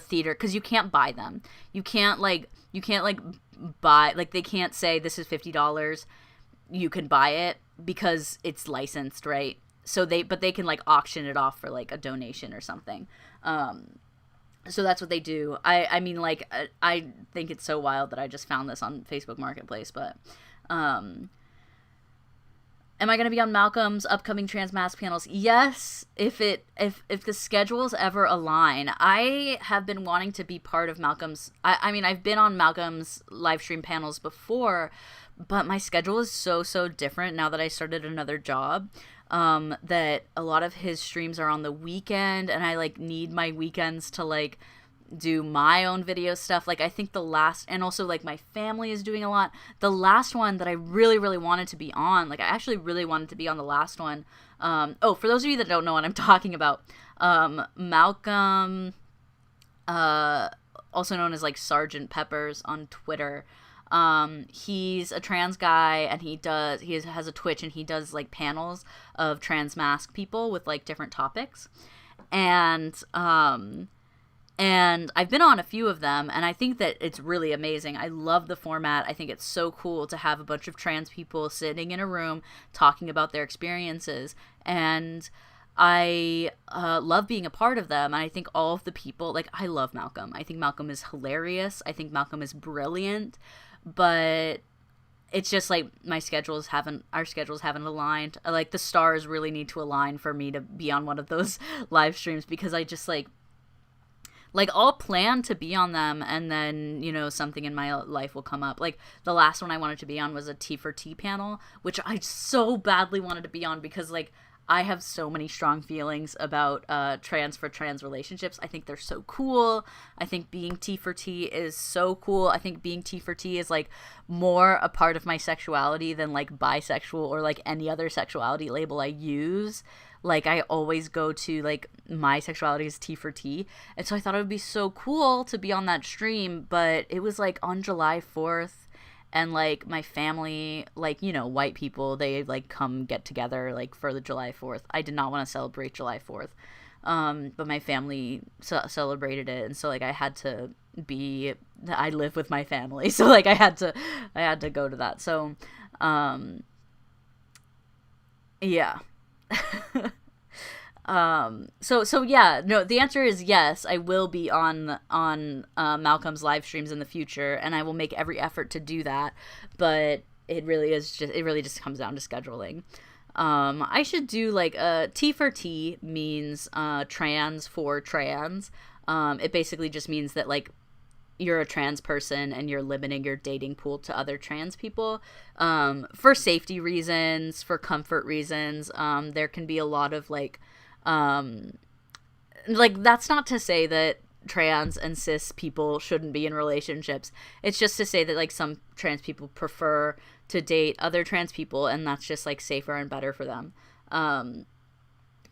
theater, because you can't buy them. You can't buy, like, they can't say this is $50, you can buy it, because it's licensed, right? So but they can, like, auction it off for, like, a donation or something. So that's what they do. I mean, like, I think it's so wild that I just found this on Facebook Marketplace, but, am I going to be on Malcolm's upcoming trans mask panels? Yes, if the schedules ever align. I have been wanting to be part of Malcolm's, I mean, I've been on Malcolm's live stream panels before, but my schedule is so different now that I started another job. That a lot of his streams are on the weekend, and I, like, need my weekends to, like, do my own video stuff. Like, I think and also, like, my family is doing a lot. The last one that I really, really wanted to be on, like, I actually really wanted to be on the last one. For those of you that don't know what I'm talking about, Malcolm, also known as, like, Sergeant Peppers on Twitter, he's a trans guy, and he has a Twitch, and he does, like, panels of trans mask people with, like, different topics. And I've been on a few of them, and I think that it's really amazing. I love the format. I think it's so cool to have a bunch of trans people sitting in a room talking about their experiences, and I love being a part of them. And I think all of the people, like, I love Malcolm. I think Malcolm is hilarious. I think Malcolm is brilliant. But it's just, like, our schedules haven't aligned. Like, the stars really need to align for me to be on one of those live streams, because I just, like, I'll plan to be on them, and then, you know, something in my life will come up. Like, the last one I wanted to be on was a T for T panel, which I so badly wanted to be on, because, like, I have so many strong feelings about trans for trans relationships. I think they're so cool. I think being T for T is so cool. I think being T for T is like more a part of my sexuality than like bisexual or like any other sexuality label I use. Like I always go to like my sexuality is T for T. And so I thought it would be so cool to be on that stream, but it was like on July 4th, and like my family, like, you know, white people, they like come get together like for the July 4th. I did not want to celebrate July 4th. But my family celebrated it, and so like I live with my family. So like I had to go to that. So yeah. So yeah, no, the answer is yes. I will be on Malcolm's live streams in the future, and I will make every effort to do that. But it really just comes down to scheduling. I should do like T for T means trans for trans. It basically just means that like you're a trans person and you're limiting your dating pool to other trans people for safety reasons, for comfort reasons. There can be a lot of like that's not to say that trans and cis people shouldn't be in relationships. It's just to say that like some trans people prefer to date other trans people, and that's just like safer and better for them.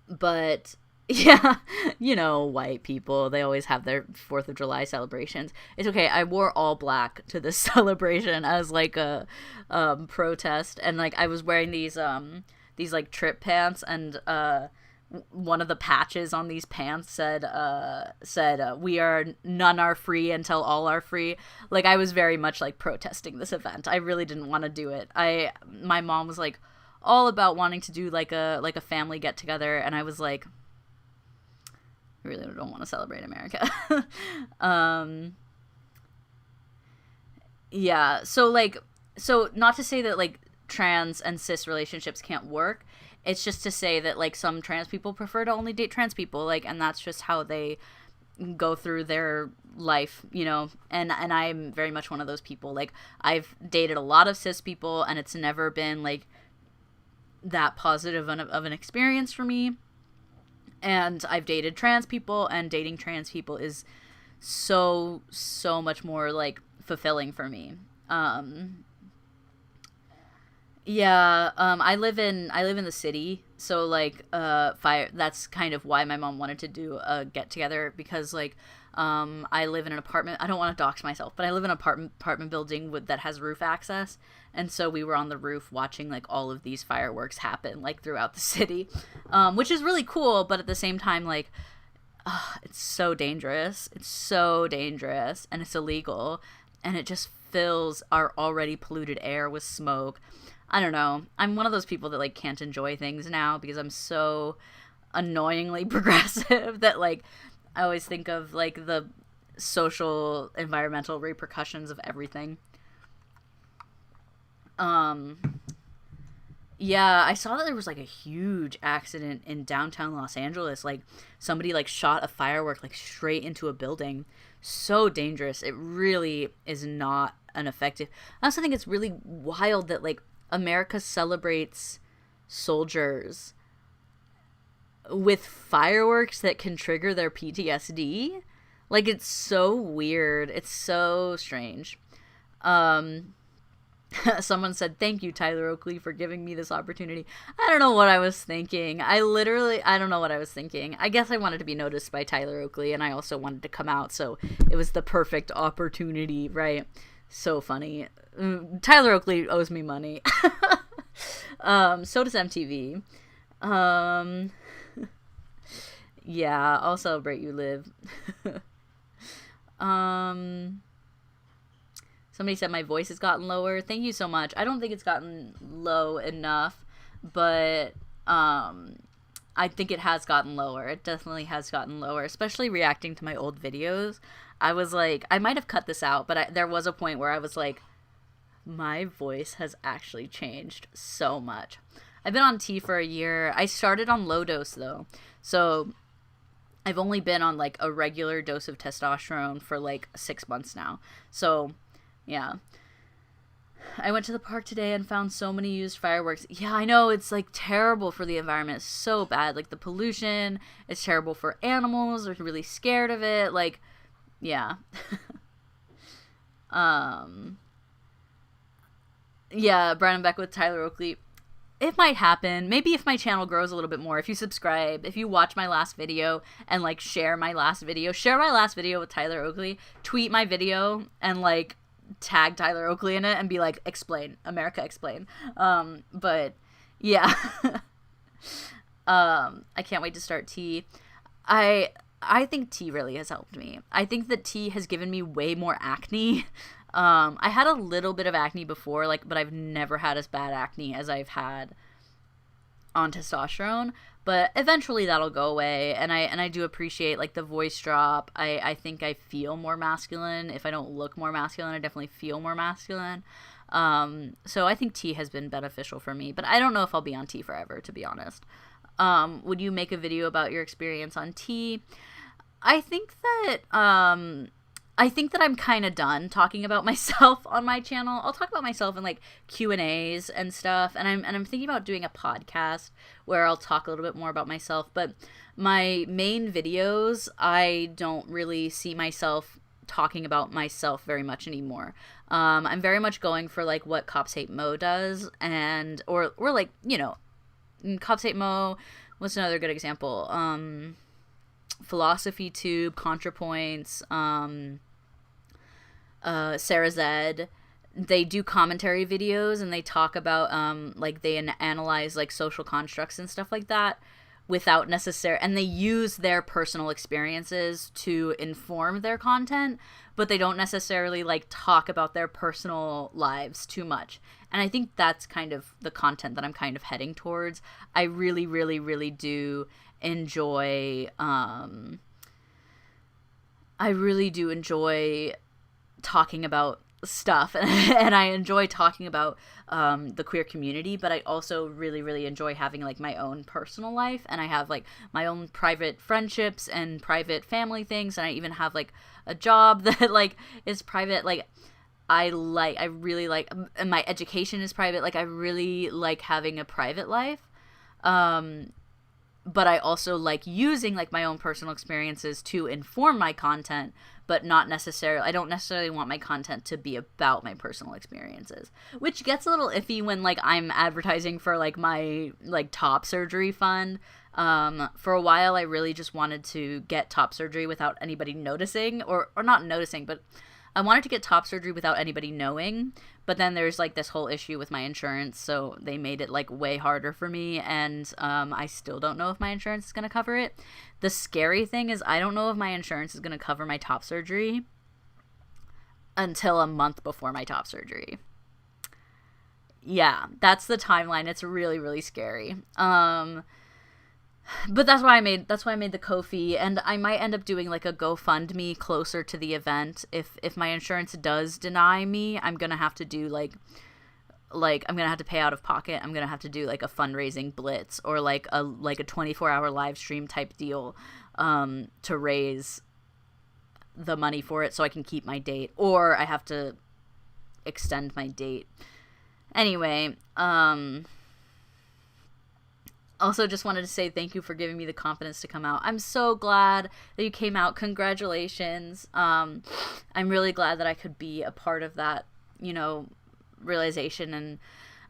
But yeah, you know, white people, they always have their 4th of July celebrations. It's okay. I wore all black to this celebration as like a protest, and like I was wearing these like trip pants, and one of the patches on these pants said we are none are free until all are free. Like I was very much like protesting this event. I really didn't want to do it. My mom was like all about wanting to do like a family get together, and I was like, I really don't want to celebrate America. Yeah, so not to say that like trans and cis relationships can't work. It's just to say that like some trans people prefer to only date trans people, like, and that's just how they go through their life, you know. And I'm very much one of those people. Like I've dated a lot of cis people, and it's never been like that positive of an experience for me. And I've dated trans people, and dating trans people is so much more like fulfilling for me. Yeah, I live in the city, so like that's kind of why my mom wanted to do a get together, because like I live in an apartment. I don't want to dox myself, but I live in an apartment building that has roof access, and so we were on the roof watching like all of these fireworks happen like throughout the city, which is really cool. But at the same time, like, it's so dangerous. It's so dangerous, and it's illegal, and it just fills our already polluted air with smoke. I don't know. I'm one of those people that like can't enjoy things now because I'm so annoyingly progressive that like I always think of like the social environmental repercussions of everything. Yeah, I saw that there was like a huge accident in downtown Los Angeles. Like somebody like shot a firework like straight into a building. So dangerous. It really is not an effective. I also think it's really wild that like America celebrates soldiers with fireworks that can trigger their PTSD. Like, it's so weird. It's so strange. Someone said, "Thank you, Tyler Oakley, for giving me this opportunity." I don't know what I was thinking. I don't know what I was thinking. I guess I wanted to be noticed by Tyler Oakley, and I also wanted to come out, so it was the perfect opportunity, right? So funny. Tyler Oakley owes me money. So does MTV. Yeah, I'll celebrate you, Liv. Somebody said my voice has gotten lower. Thank you so much. I don't think it's gotten low enough, but I think it has gotten lower. It definitely has gotten lower, especially reacting to my old videos. I was like, I might have cut this out, but there was a point where I was like, my voice has actually changed so much. I've been on T for a year. I started on low dose though. So I've only been on like a regular dose of testosterone for like 6 months now. So yeah. I went to the park today and found so many used fireworks. Yeah, I know, it's like terrible for the environment. It's so bad. Like the pollution, it's terrible for animals. They're really scared of it. Like, yeah. um yeah, Brandon Beck with Tyler Oakley. It might happen. Maybe if my channel grows a little bit more, if you subscribe, if you watch my last video and like share my last video with Tyler Oakley, tweet my video and like tag Tyler Oakley in it and be like, explain, America, explain. But yeah. I can't wait to start tea. I think tea really has helped me. I think that tea has given me way more acne. I had a little bit of acne before, like, but I've never had as bad acne as I've had on testosterone. But eventually that'll go away, and I do appreciate like the voice drop. I think I feel more masculine. If I don't look more masculine, I definitely feel more masculine. So I think tea has been beneficial for me, but I don't know if I'll be on tea forever, to be honest. Would you make a video about your experience on tea? I think that I'm kind of done talking about myself on my channel. I'll talk about myself in like Q&As and stuff, and I'm thinking about doing a podcast where I'll talk a little bit more about myself, but my main videos, I don't really see myself talking about myself very much anymore. I'm very much going for like what Cops Hate Mo does, and or like, you know, Cops Hate Mo, what's another good example? Philosophy Tube, ContraPoints, Sarah Zed. They do commentary videos and they talk about like they analyze like social constructs and stuff like that without and they use their personal experiences to inform their content, but they don't necessarily like talk about their personal lives too much. And I think that's kind of the content that I'm kind of heading towards. I really, really, really do enjoy talking about stuff, and I enjoy talking about the queer community, but I also really, really enjoy having like my own personal life, and I have like my own private friendships and private family things, and I even have like a job that like is private. Like I really like, and my education is private. Like I really like having a private life. But I also like using like my own personal experiences to inform my content, but not necessarily, I don't necessarily want my content to be about my personal experiences, which gets a little iffy when like I'm advertising for like my like top surgery fund. For a while I really just wanted to get top surgery without anybody noticing, or not noticing, but I wanted to get top surgery without anybody knowing, but then there's like this whole issue with my insurance, so they made it like way harder for me, and I still don't know if my insurance is going to cover it. The scary thing is I don't know if my insurance is going to cover my top surgery until a month before my top surgery. Yeah, that's the timeline. It's really, really scary. But that's why I made the Ko-fi, and I might end up doing like a GoFundMe closer to the event. If my insurance does deny me, I'm gonna have to do like I'm gonna have to pay out of pocket. I'm gonna have to do like a fundraising blitz, or like a 24-hour live stream type deal to raise the money for it so I can keep my date, or I have to extend my date. Anyway, also just wanted to say thank you for giving me the confidence to come out. I'm so glad that you came out. Congratulations. I'm really glad that I could be a part of that, you know, realization, and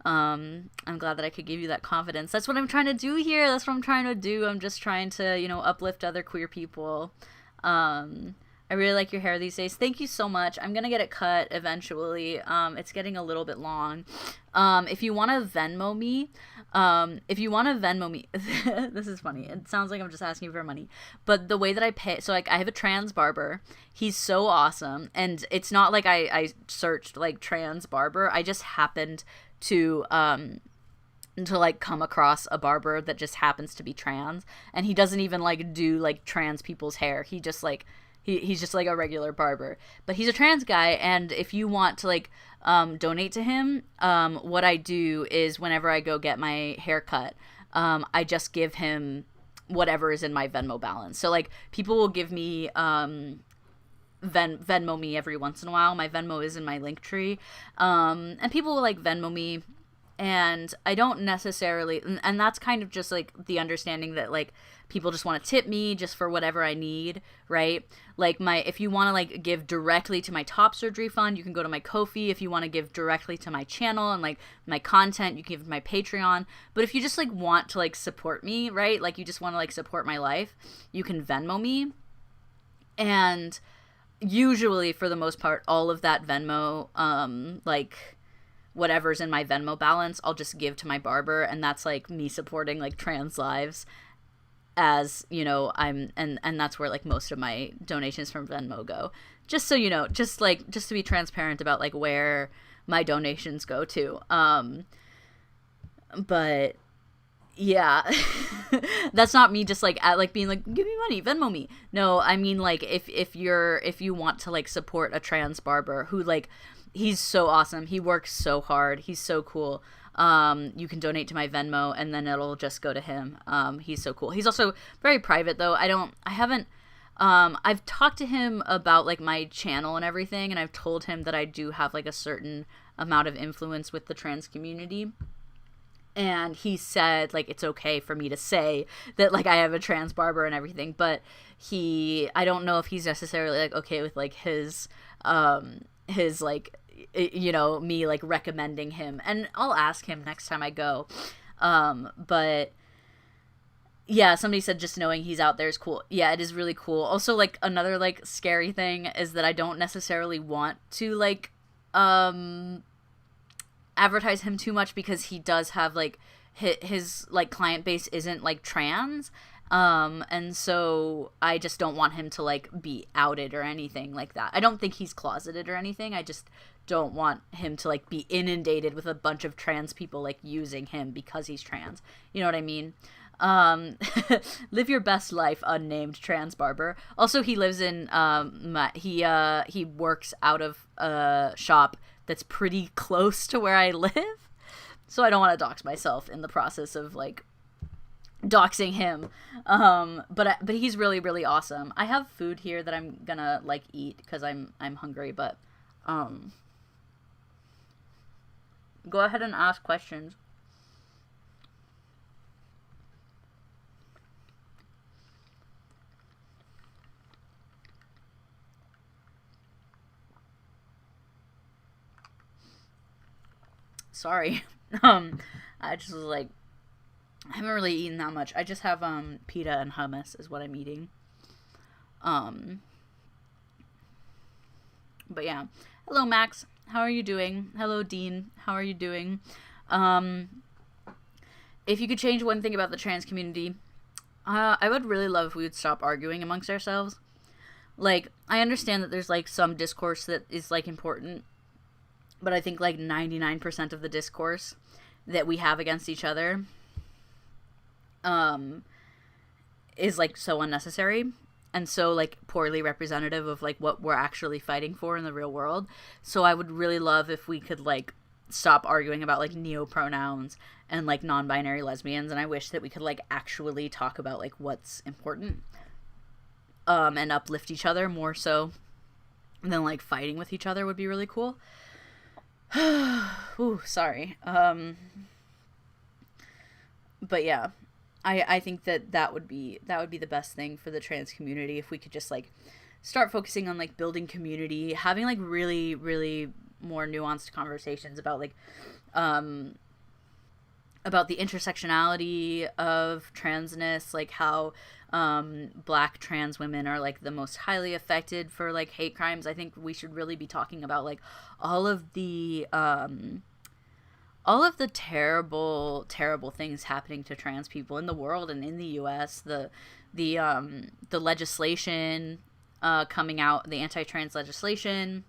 I'm glad that I could give you that confidence. That's what I'm trying to do here. That's what I'm trying to do. I'm just trying to, you know, uplift other queer people. I really like your hair these days. Thank you so much. I'm gonna get it cut eventually. It's getting a little bit long. If you want to Venmo me, this is funny. It sounds like I'm just asking for money, but the way that I pay, so like I have a trans barber. He's so awesome, and it's not like I searched like trans barber. I just happened to like come across a barber that just happens to be trans, and he doesn't even like do like trans people's hair. He just like he's just like a regular barber, but he's a trans guy. And if you want to like donate to him, what I do is whenever I go get my hair cut, I just give him whatever is in my Venmo balance. So like people will give me Venmo me every once in a while. My Venmo is in my link tree. And people will like Venmo me, and I don't necessarily, and that's kind of just like the understanding that like people just want to tip me just for whatever I need, right? Like if you want to like give directly to my top surgery fund, you can go to my Ko-fi. If you want to give directly to my channel and like my content, you can give to my Patreon. But if you just like want to like support me, right? Like you just want to like support my life, you can Venmo me. And usually for the most part, all of that Venmo, like whatever's in my Venmo balance, I'll just give to my barber, and that's like me supporting like trans lives, as you know. And that's where like most of my donations from Venmo go, just so you know, just to be transparent about like where my donations go to. But yeah, that's not me just like being like, give me money, Venmo me. No, I mean like if you want to like support a trans barber who like, he's so awesome, he works so hard, he's so cool, you can donate to my Venmo and then it'll just go to him. He's so cool. He's also very private though. I've talked to him about like my channel and everything, and I've told him that I do have like a certain amount of influence with the trans community. And he said, like, it's okay for me to say that, like, I have a trans barber and everything, but I don't know if he's necessarily, like, okay with, like, his, like, you know, me, like, recommending him. And I'll ask him next time I go. But, yeah, somebody said just knowing he's out there is cool. Yeah, it is really cool. Also, like, another, like, scary thing is that I don't necessarily want to, like, advertise him too much, because he does have like his like client base isn't like trans, and so I just don't want him to like be outed or anything like that. I don't think he's closeted or anything. I just don't want him to like be inundated with a bunch of trans people like using him because he's trans. You know what I mean? Live your best life, unnamed trans barber. Also, he lives in he works out of a shop that's pretty close to where I live, so I don't want to dox myself in the process of like doxing him. But he's really, really awesome. I have food here that I'm gonna like eat because I'm hungry. But go ahead and ask questions. Sorry. I just was like, I haven't really eaten that much. I just have pita and hummus is what I'm eating. But yeah. Hello Max, how are you doing? Hello Dean, how are you doing? If you could change one thing about the trans community, I would really love if we would stop arguing amongst ourselves. Like, I understand that there's like some discourse that is like important, but I think like 99% of the discourse that we have against each other is like so unnecessary and so like poorly representative of like what we're actually fighting for in the real world. So I would really love if we could like stop arguing about like neo-pronouns and like non-binary lesbians, and I wish that we could like actually talk about like what's important, and uplift each other more so than like fighting with each other would be really cool. Ooh, sorry. But yeah, I think that would be the best thing for the trans community, if we could just like start focusing on like building community, having like really, really more nuanced conversations about like about the intersectionality of transness, like how Black trans women are like the most highly affected for like hate crimes. I think we should really be talking about like all of the terrible things happening to trans people in the world and in the US. The legislation coming out, the anti-trans legislation.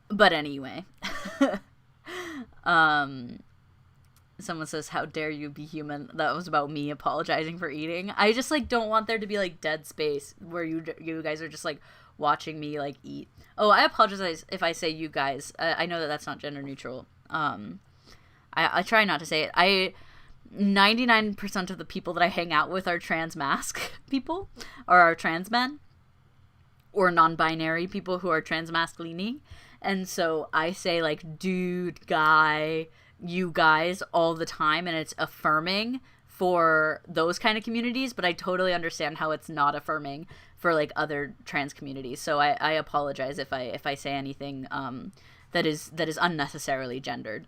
But anyway, someone says, how dare you be human? That was about me apologizing for eating. I just like don't want there to be like dead space where you guys are just like watching me like eat. Oh, I apologize if I say you guys. I know that that's not gender neutral. I try not to say it. 99% of the people that I hang out with are trans mask people, or are trans men. or non-binary people who are transmasculine. And so I say like dude, guy, you guys all the time, and it's affirming for those kind of communities, but I totally understand how it's not affirming for like other trans communities. So I apologize if I say anything that is unnecessarily gendered.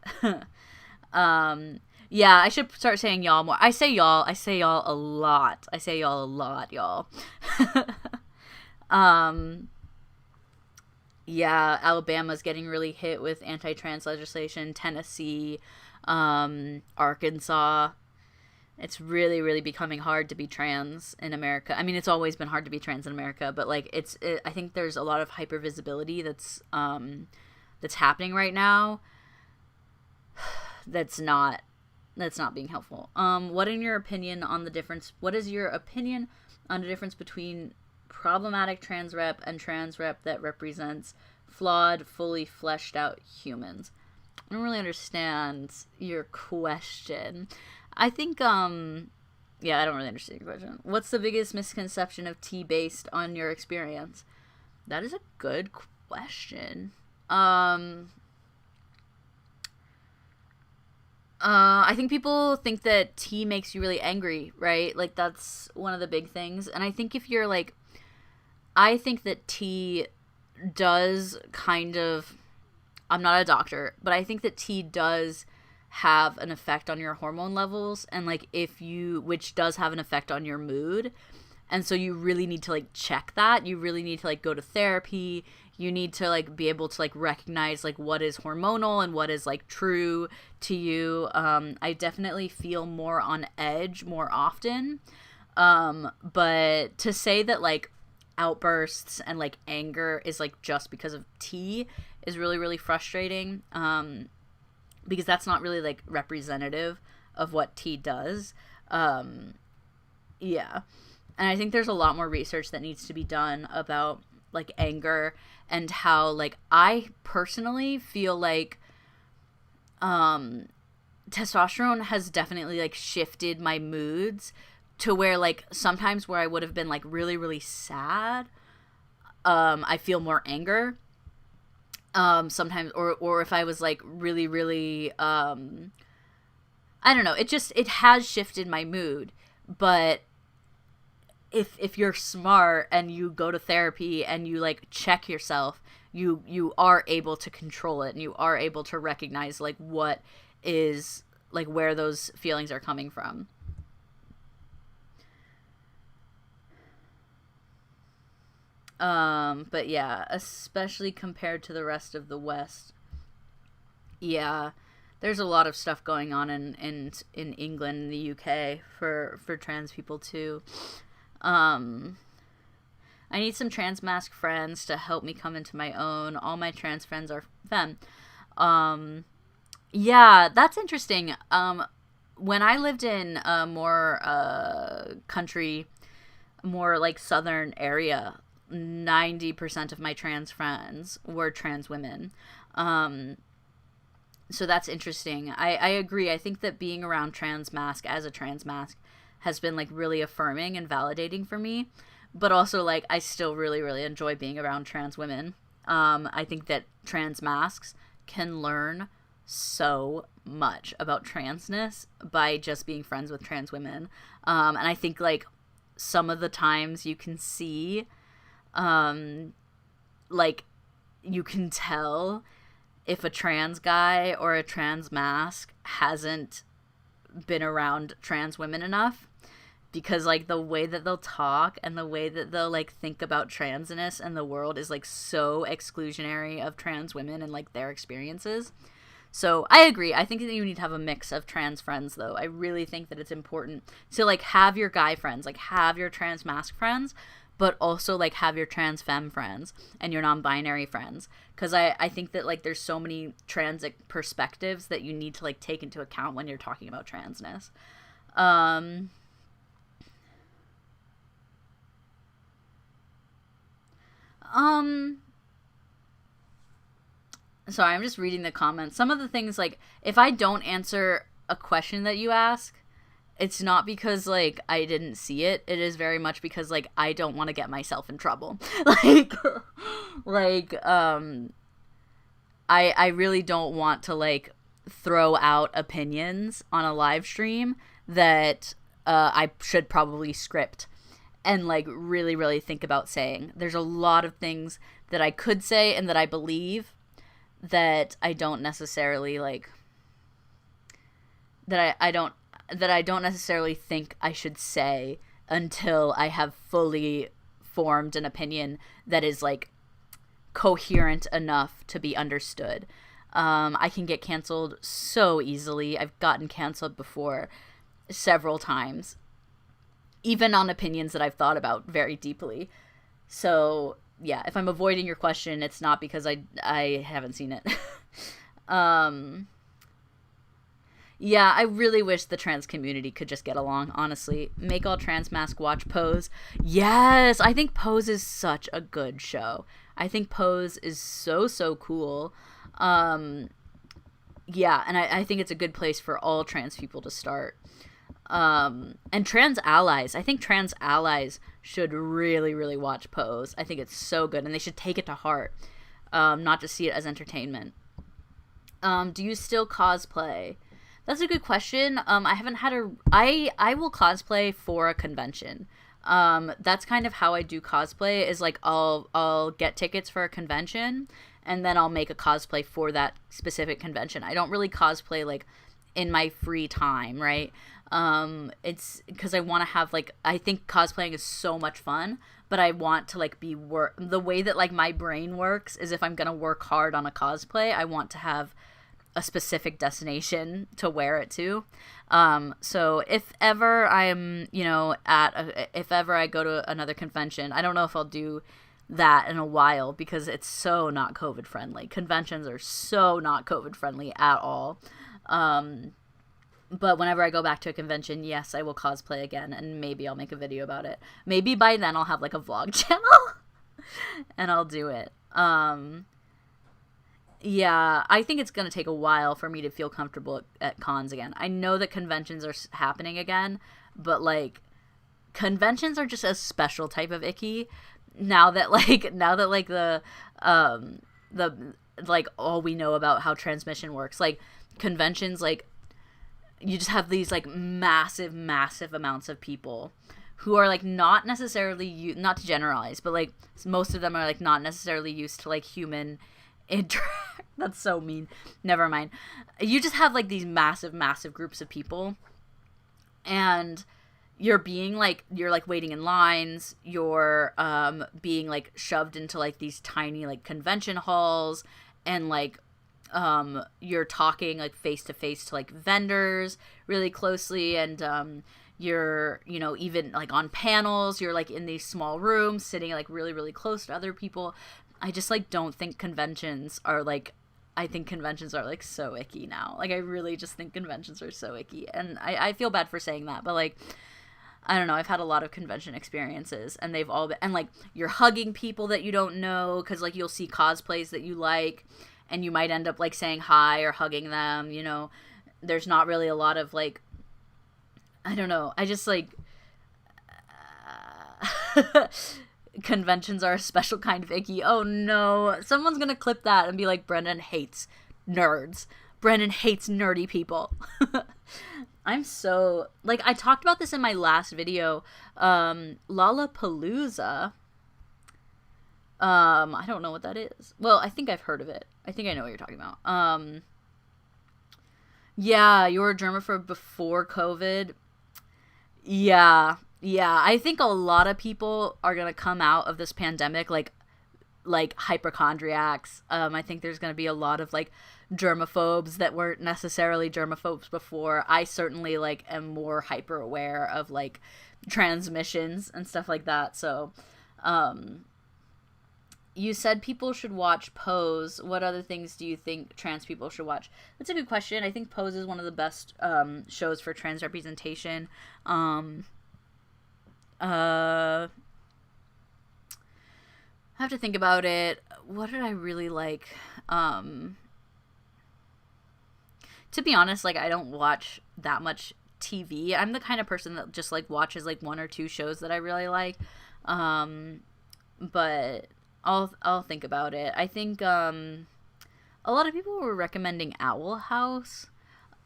Yeah, I should start saying y'all more. I say y'all a lot. I say y'all a lot, y'all. um yeah, Alabama's getting really hit with anti-trans legislation. Tennessee, Arkansas. It's really, really becoming hard to be trans in America. I mean, it's always been hard to be trans in America, but like I think there's a lot of hypervisibility that's happening right now. That's not being helpful. What is your opinion on the difference between problematic trans rep and trans rep that represents flawed, fully fleshed out humans? I don't really understand your question. I think, yeah, I don't really understand your question. What's the biggest misconception of tea based on your experience? That is a good question. I think people think that tea makes you really angry, right? Like, that's one of the big things. And I think if you're like, I think that tea does kind of, I'm not a doctor, but I think that tea does have an effect on your hormone levels, and like which does have an effect on your mood. And so you really need to like check that. You really need to like go to therapy. You need to like be able to like recognize like what is hormonal and what is like true to you. I definitely feel more on edge more often. But to say that like outbursts and like anger is like just because of tea is really, really frustrating. Because that's not really like representative of what tea does. Yeah. And I think there's a lot more research that needs to be done about like anger and how like I personally feel like testosterone has definitely like shifted my moods to where like sometimes where I would have been like really, really sad, I feel more anger. Sometimes, or if I was like really, really, I don't know, it has shifted my mood. But if you're smart and you go to therapy and you like check yourself, you are able to control it, and you are able to recognize like what is like where those feelings are coming from. But yeah, especially compared to the rest of the West. Yeah, there's a lot of stuff going on in England and the UK for trans people too. Um, I need some trans mask friends to help me come into my own. All my trans friends are femme. Um, yeah, that's interesting. When I lived in a more country, more like southern area, 90% of my trans friends were trans women. Um, so that's interesting. I agree. I think that being around trans mask as a trans mask has been like really affirming and validating for me. But also like I still really, really enjoy being around trans women. I think that trans masks can learn so much about transness by just being friends with trans women. And I think like some of the times you can see like you can tell if a trans guy or a trans mask hasn't been around trans women enough, because like the way that they'll talk and the way that they'll like think about transness and the world is like so exclusionary of trans women and like their experiences. So I agree. I think that you need to have a mix of trans friends, though. I really think that it's important to like have your guy friends, like have your trans mask friends, but also like have your trans femme friends and your non-binary friends. Because I think that like there's so many trans perspectives that you need to like take into account when you're talking about transness. Um, um, Sorry, I'm just reading the comments. Some of the things like if I don't answer a question that you ask, it's not because like I didn't see it. It is very much because like I don't want to get myself in trouble. like like I really don't want to like throw out opinions on a live stream that I should probably script and like really really think about saying. There's a lot of things that I could say and that I believe that I don't necessarily like that I don't necessarily think I should say until I have fully formed an opinion that is like coherent enough to be understood. I can get canceled so easily. I've gotten canceled before several times, even on opinions that I've thought about very deeply. So yeah, if I'm avoiding your question, it's not because I haven't seen it. Yeah, I really wish the trans community could just get along, honestly. Make all trans mask watch Pose. Yes, I think Pose is such a good show. I think Pose is so, so cool. Yeah, and I think it's a good place for all trans people to start. And trans allies. I think trans allies should really, really watch Pose. I think it's so good, and they should take it to heart, not just see it as entertainment. Do you still cosplay? That's a good question. I haven't had I will cosplay for a convention. That's kind of how I do cosplay, is like I'll get tickets for a convention and then I'll make a cosplay for that specific convention. I don't really cosplay like in my free time, right? It's because I want to have like, I think cosplaying is so much fun, but I want to like be the way that like my brain works is if I'm going to work hard on a cosplay, I want to have a specific destination to wear it to. So if ever I'm, you know, if ever I go to another convention, I don't know if I'll do that in a while because it's so not COVID friendly. Conventions are so not COVID friendly at all. But whenever I go back to a convention, yes, I will cosplay again, and maybe I'll make a video about it. Maybe by then I'll have like a vlog channel and I'll do it. Yeah, I think it's going to take a while for me to feel comfortable at cons again. I know that conventions are happening again, but like conventions are just a special type of icky now that like the like all we know about how transmission works. Like conventions, like you just have these like massive amounts of people who are like not necessarily not to generalize, but like most of them are like not necessarily used to like human that's so mean. Never mind. You just have like these massive groups of people, and you're like waiting in lines, you're being like shoved into like these tiny like convention halls, and like you're talking like face to face to like vendors really closely, and you're, you know, even like on panels, you're like in these small rooms sitting like really close to other people. I just like don't think conventions are like, I think conventions are like so icky now. Like I really just think conventions are so icky, and I feel bad for saying that, but like I don't know, I've had a lot of convention experiences, and they've all been, and like you're hugging people that you don't know because like you'll see cosplays that you like, and you might end up like saying hi or hugging them, you know. There's not really a lot of like, I don't know, I just like conventions are a special kind of icky. Oh no, someone's gonna clip that and be like, Brendan hates nerds. Brendan hates nerdy people. I'm so like, I talked about this in my last video. Lollapalooza. I don't know what that is. Well, I think I've heard of it. I think I know what you're talking about. Yeah, you were a germaphobe before COVID. Yeah, I think a lot of people are gonna come out of this pandemic like hypochondriacs. I think there's gonna be a lot of like germaphobes that weren't necessarily germaphobes before. I certainly like am more hyper aware of like transmissions and stuff like that. So, you said people should watch Pose. What other things do you think trans people should watch? That's a good question. I think Pose is one of the best shows for trans representation. I have to think about it. What did I really like? To be honest, like I don't watch that much TV. I'm the kind of person that just like watches like one or two shows that I really like. But I'll think about it. I think a lot of people were recommending Owl House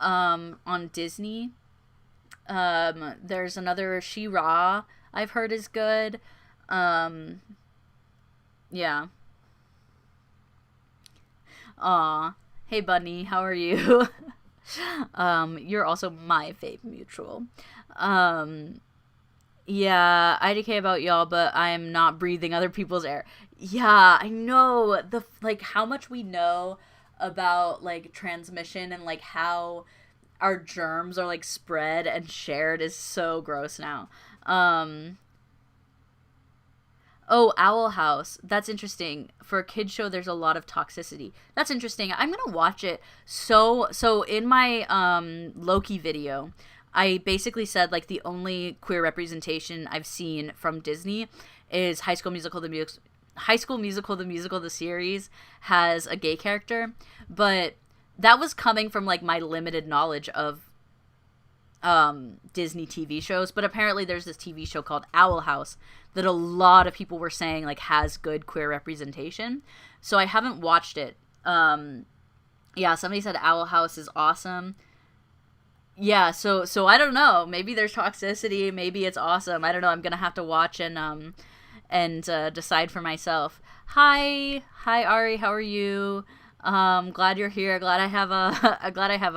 on Disney. There's another She-Ra I've heard is good. Yeah. Aw. Hey, Bunny, how are you? You're also my fave mutual. Yeah, IDK about y'all, but I am not breathing other people's air. Yeah, I know like how much we know about like transmission and like how our germs are like spread and shared is so gross now. Oh, Owl House. That's interesting. For a kid show, there's a lot of toxicity. That's interesting. I'm gonna watch it. So in my Loki video, I basically said like the only queer representation I've seen from Disney is High School Musical the musical the series has a gay character, but that was coming from like my limited knowledge of Disney TV shows. But apparently there's this TV show called Owl House that a lot of people were saying like has good queer representation. So I haven't watched it. Yeah, somebody said Owl House is awesome. Yeah, so I don't know. Maybe there's toxicity. Maybe it's awesome. I don't know. I'm gonna have to watch and decide for myself. Hi Ari. How are you? Glad you're here. Glad I have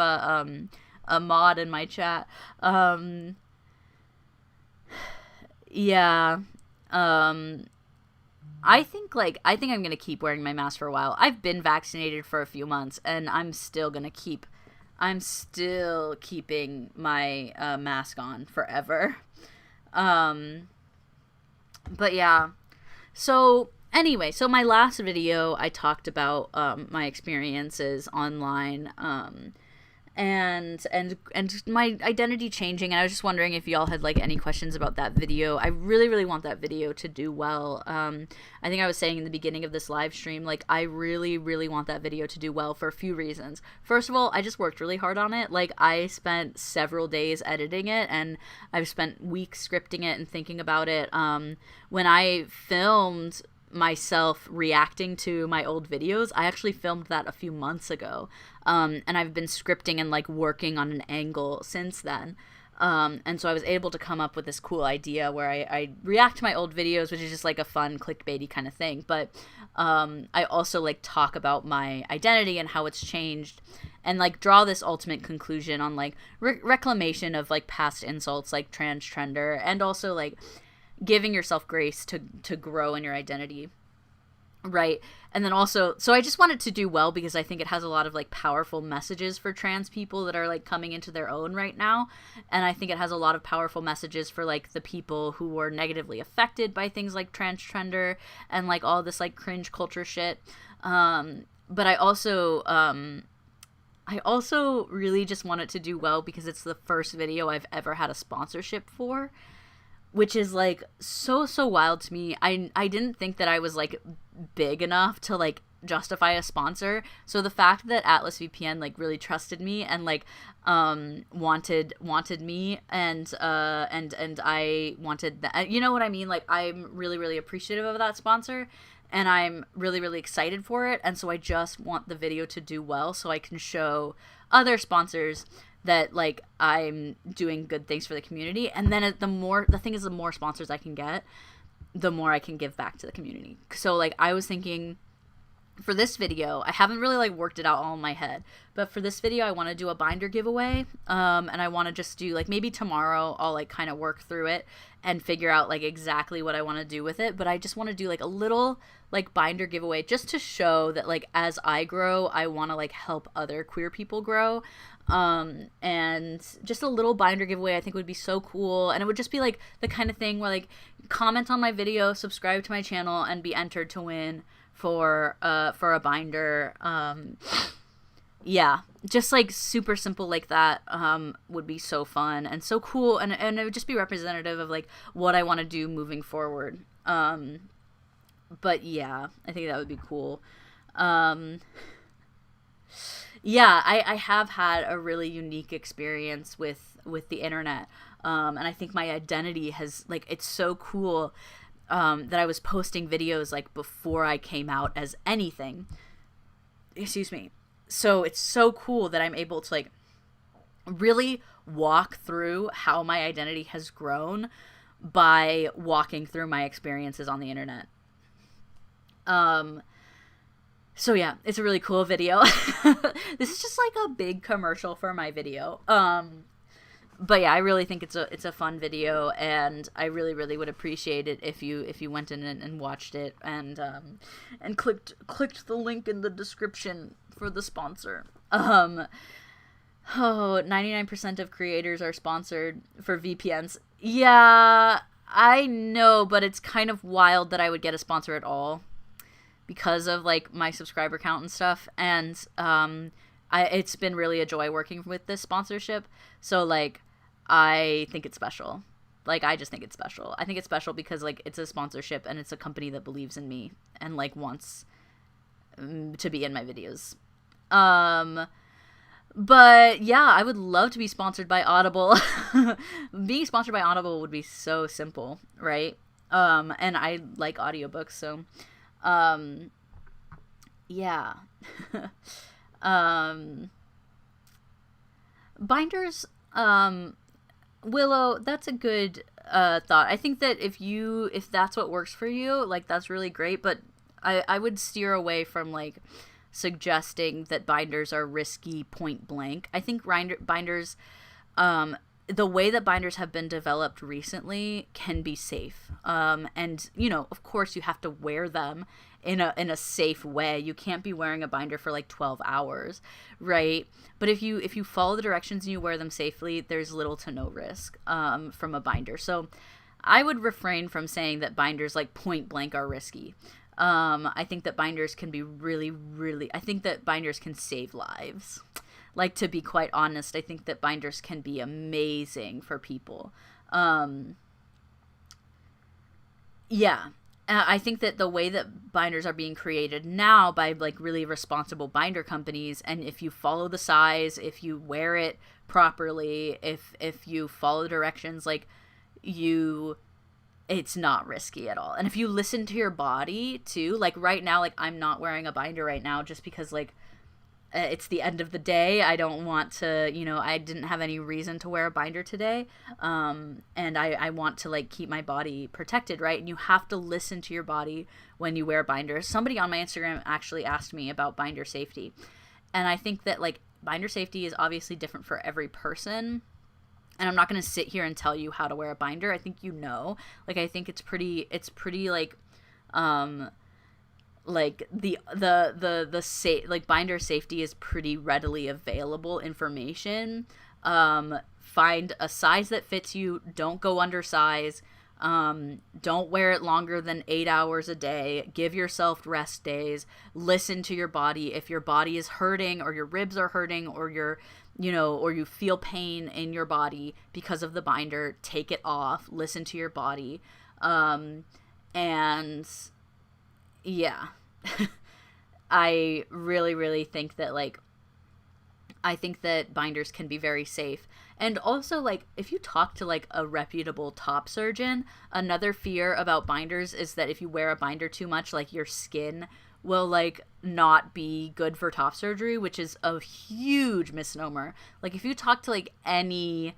a mod in my chat. Yeah. I think I'm gonna keep wearing my mask for a while. I've been vaccinated for a few months, and I'm still keeping my mask on forever. But yeah. So anyway, so my last video I talked about my experiences online, and my identity changing, and I was just wondering if y'all had like any questions about that video. I really want that video to do well. I think I was saying in the beginning of this live stream, like I really want that video to do well for a few reasons. First of all, I just worked really hard on it. Like I spent several days editing it, and I've spent weeks scripting it and thinking about it. When I filmed myself reacting to my old videos, I actually filmed that a few months ago, and I've been scripting and like working on an angle since then, and so I was able to come up with this cool idea where I react to my old videos, which is just like a fun clickbaity kind of thing, but I also like talk about my identity and how it's changed, and like draw this ultimate conclusion on like reclamation of like past insults like transgender, and also like giving yourself grace to grow in your identity, right? And then also, so I just want it to do well because I think it has a lot of like powerful messages for trans people that are like coming into their own right now, and I think it has a lot of powerful messages for like the people who were negatively affected by things like transgender and like all this like cringe culture shit. But I also really just want it to do well because it's the first video I've ever had a sponsorship for, which is like so wild to me. I didn't think that I was like big enough to like justify a sponsor. So the fact that Atlas VPN like really trusted me and like wanted me, and I wanted that, you know what I mean? Like I'm really appreciative of that sponsor, and I'm really excited for it. And so I just want the video to do well so I can show other sponsors that like I'm doing good things for the community. And then the more sponsors I can get, the more I can give back to the community. So like I was thinking for this video, I haven't really like worked it out all in my head, but for this video I want to do a binder giveaway, and I want to just do like maybe tomorrow I'll like kind of work through it and figure out like exactly what I want to do with it. But I just want to do like a little like binder giveaway just to show that like as I grow, I want to like help other queer people grow. And just a little binder giveaway I think would be so cool, and it would just be like the kind of thing where like comment on my video, subscribe to my channel, and be entered to win for a binder. Yeah, just like super simple like that would be so fun and so cool, and it would just be representative of like what I want to do moving forward. But yeah, I think that would be cool. Yeah, I have had a really unique experience with the internet. And I think my identity has, like, it's so cool that I was posting videos like before I came out as anything. Excuse me. So it's so cool that I'm able to like really walk through how my identity has grown by walking through my experiences on the internet. Um, so yeah, it's a really cool video. This is just like a big commercial for my video. But yeah, I really think it's a fun video, and I really would appreciate it if you went in and watched it, and clicked the link in the description for the sponsor. Oh, 99% of creators are sponsored for VPNs. Yeah, I know, but it's kind of wild that I would get a sponsor at all because of like my subscriber count and stuff. And it's been really a joy working with this sponsorship. So like, I think it's special. Like, I just think it's special. I think it's special because like it's a sponsorship and it's a company that believes in me and like wants to be in my videos. But yeah, I would love to be sponsored by Audible. Being sponsored by Audible would be so simple, right? And I like audiobooks, so yeah. um Binders, Willow, that's a good thought. I think that if that's what works for you, like that's really great, but I would steer away from like suggesting that binders are risky point blank. I think binders, the way that binders have been developed recently can be safe. And you know, of course, you have to wear them in a safe way. You can't be wearing a binder for like 12 hours, right? But if you follow the directions and you wear them safely, there's little to no risk from a binder. So I would refrain from saying that binders like point blank are risky. I think that binders can be I think that binders can save lives. Like, to be quite honest, I think that binders can be amazing for people. Yeah. I think that the way that binders are being created now by like really responsible binder companies, and if you follow the size, if you wear it properly, if you follow the directions, like it's not risky at all. And if you listen to your body too, like right now, like I'm not wearing a binder right now just because like it's the end of the day. I don't want to, I didn't have any reason to wear a binder today. And I want to like keep my body protected, right? And you have to listen to your body when you wear binders. Somebody on my Instagram actually asked me about binder safety. And I think that like binder safety is obviously different for every person. And I'm not going to sit here and tell you how to wear a binder. I think like I think it's pretty like like binder safety is pretty readily available information. Find a size that fits you. Don't go undersize. Don't wear it longer than 8 hours a day. Give yourself rest days. Listen to your body. If your body is hurting or your ribs are hurting or or you feel pain in your body because of the binder, take it off. Listen to your body. And yeah, I really think that I think that binders can be very safe. And also, like, if you talk to like a reputable top surgeon, another fear about binders is that if you wear a binder too much, like your skin will like not be good for top surgery, which is a huge misnomer. Like if you talk to like any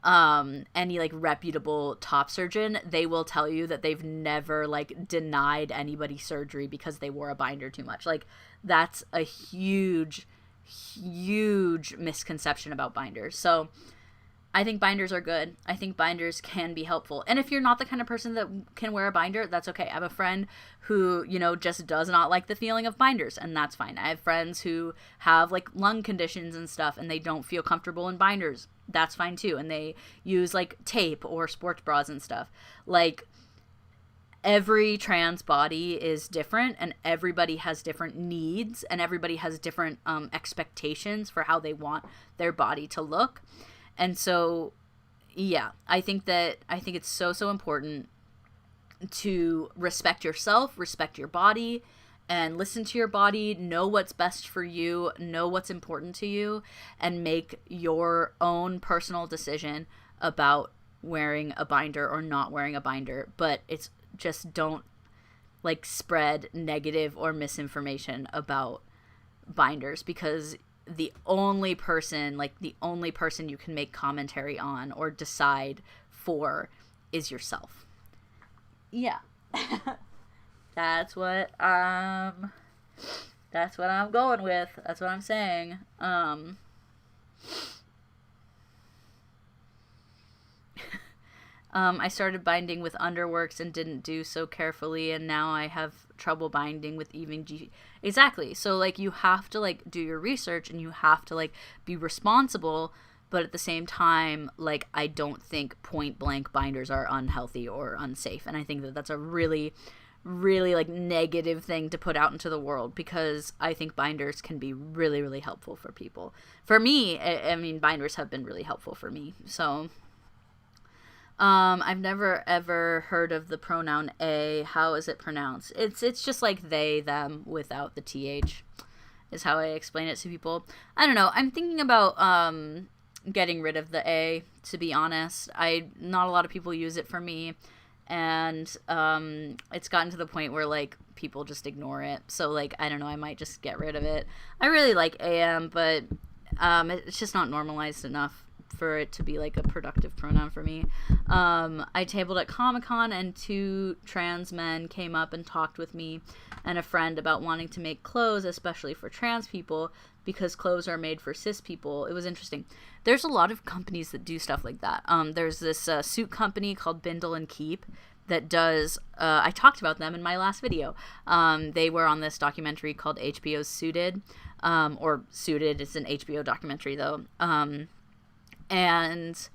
like reputable top surgeon, they will tell you that they've never like denied anybody surgery because they wore a binder too much. Like that's a huge misconception about binders. So I think binders are good. I think binders can be helpful. And if you're not the kind of person that can wear a binder, that's okay. I have a friend who, just does not like the feeling of binders, and that's fine. I have friends who have like lung conditions and stuff, and they don't feel comfortable in binders. That's fine too. And they use like tape or sports bras and stuff. Like, every trans body is different, and everybody has different needs, and everybody has different expectations for how they want their body to look. And so, yeah, I think it's so important to respect yourself, respect your body, and listen to your body, know what's best for you, know what's important to you, and make your own personal decision about wearing a binder or not wearing a binder. But it's just don't like spread negative or misinformation about binders, because the only person you can make commentary on or decide for is yourself. Yeah. That's what I'm going with. That's what I'm saying. I started binding with Underworks and didn't do so carefully, and now I have trouble binding with even G. Exactly. So, like, you have to, like, do your research, and you have to, like, be responsible, but at the same time, like, I don't think point-blank binders are unhealthy or unsafe, and I think that that's a really, really, like, negative thing to put out into the world, because I think binders can be really, really helpful for people. For me, I mean, binders have been really helpful for me, so... I've never ever heard of the pronoun a. How is it pronounced? It's just like they, them, without the th, is how I explain it to people. I don't know. I'm thinking about getting rid of the a, to be honest. Not a lot of people use it for me, and it's gotten to the point where, like, people just ignore it. So, like, I don't know, I might just get rid of it. I really like am, but it's just not normalized enough for it to be, like, a productive pronoun for me. I tabled at Comic-Con, and 2 trans men came up and talked with me and a friend about wanting to make clothes, especially for trans people, because clothes are made for cis people. It was interesting. There's a lot of companies that do stuff like that. There's this suit company called Bindle and Keep that does, I talked about them in my last video. They were on this documentary called HBO's Suited, or Suited, it's an HBO documentary though. And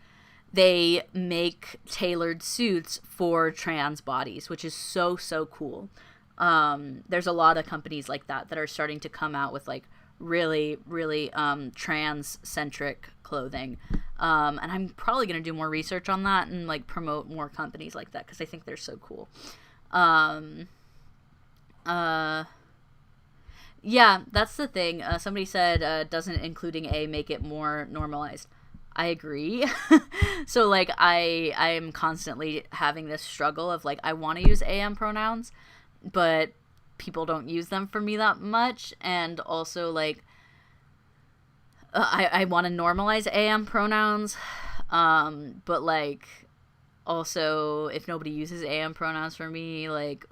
they make tailored suits for trans bodies, which is so, so cool. There's a lot of companies like that are starting to come out with, like, really, really trans-centric clothing. And I'm probably going to do more research on that and, like, promote more companies like that, because I think they're so cool. Yeah, that's the thing. Somebody said, doesn't including a make it more normalized? I agree. So, like, I am constantly having this struggle of, like, I want to use am pronouns, but people don't use them for me that much, and also, like, I want to normalize am pronouns, but, like, also, if nobody uses am pronouns for me, like,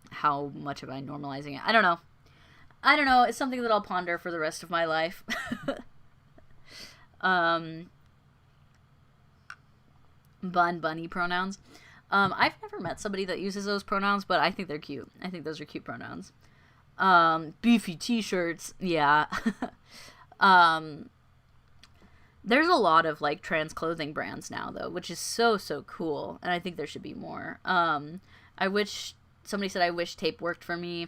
how much am I normalizing it? I don't know. It's something that I'll ponder for the rest of my life. Bunny pronouns. I've never met somebody that uses those pronouns, but I think they're cute. I think those are cute pronouns. Beefy t-shirts. Yeah. There's a lot of, like, trans clothing brands now, though, which is so, so cool. And I think there should be more. Somebody said, I wish tape worked for me.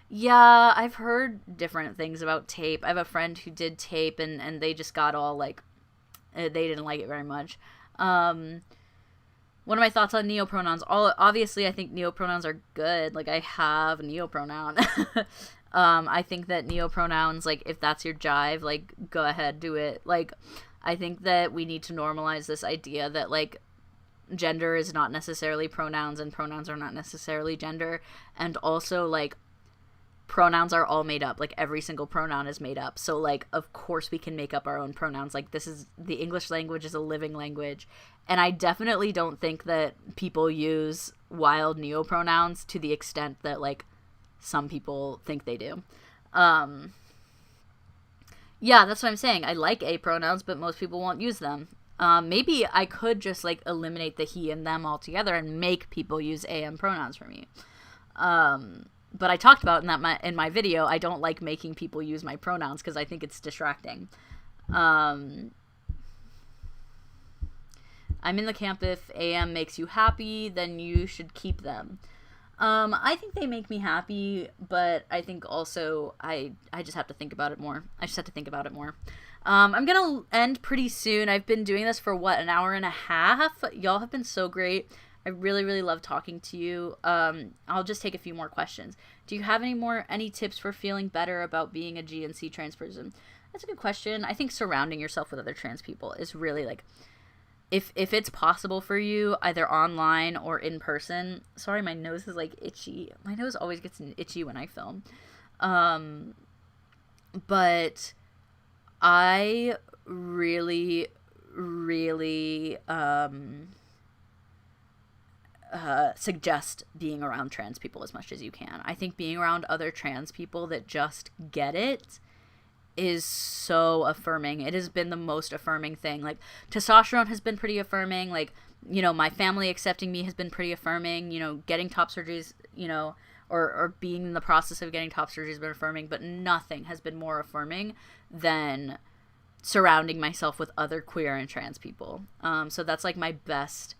Yeah, I've heard different things about tape. I have a friend who did tape, and they just got all, like, they didn't like it very much. One of my thoughts on neopronouns. Obviously, I think neopronouns are good. Like, I have a neopronoun. I think that neopronouns, like, if that's your jive, like, go ahead, do it. Like, I think that we need to normalize this idea that, like, gender is not necessarily pronouns, and pronouns are not necessarily gender. And also, like, pronouns are all made up. Like, every single pronoun is made up. So, like, of course we can make up our own pronouns. Like, the English language is a living language. And I definitely don't think that people use wild neopronouns to the extent that, like, some people think they do. Yeah, that's what I'm saying. I like a pronouns, but most people won't use them. Maybe I could just, like, eliminate the he and them altogether and make people use am pronouns for me. But I talked about in my video, I don't like making people use my pronouns because I think it's distracting. I'm in the camp if am makes you happy, then you should keep them. I think they make me happy, but I think also I just have to think about it more. I'm gonna end pretty soon. I've been doing this for, an hour and a half? Y'all have been so great I really, really love talking to you. I'll just take a few more questions. Do you have any tips for feeling better about being a GNC trans person? That's a good question. I think surrounding yourself with other trans people is really like, if it's possible for you, either online or in person. Sorry, my nose is like itchy. My nose always gets itchy when I film. But I really, really suggest being around trans people as much as you can. I think being around other trans people that just get it is so affirming. It has been the most affirming thing. Like, testosterone has been pretty affirming. Like, you know, my family accepting me has been pretty affirming. You know, getting top surgeries, you know, or being in the process of getting top surgery has been affirming, but nothing has been more affirming than surrounding myself with other queer and trans people. So that's like my best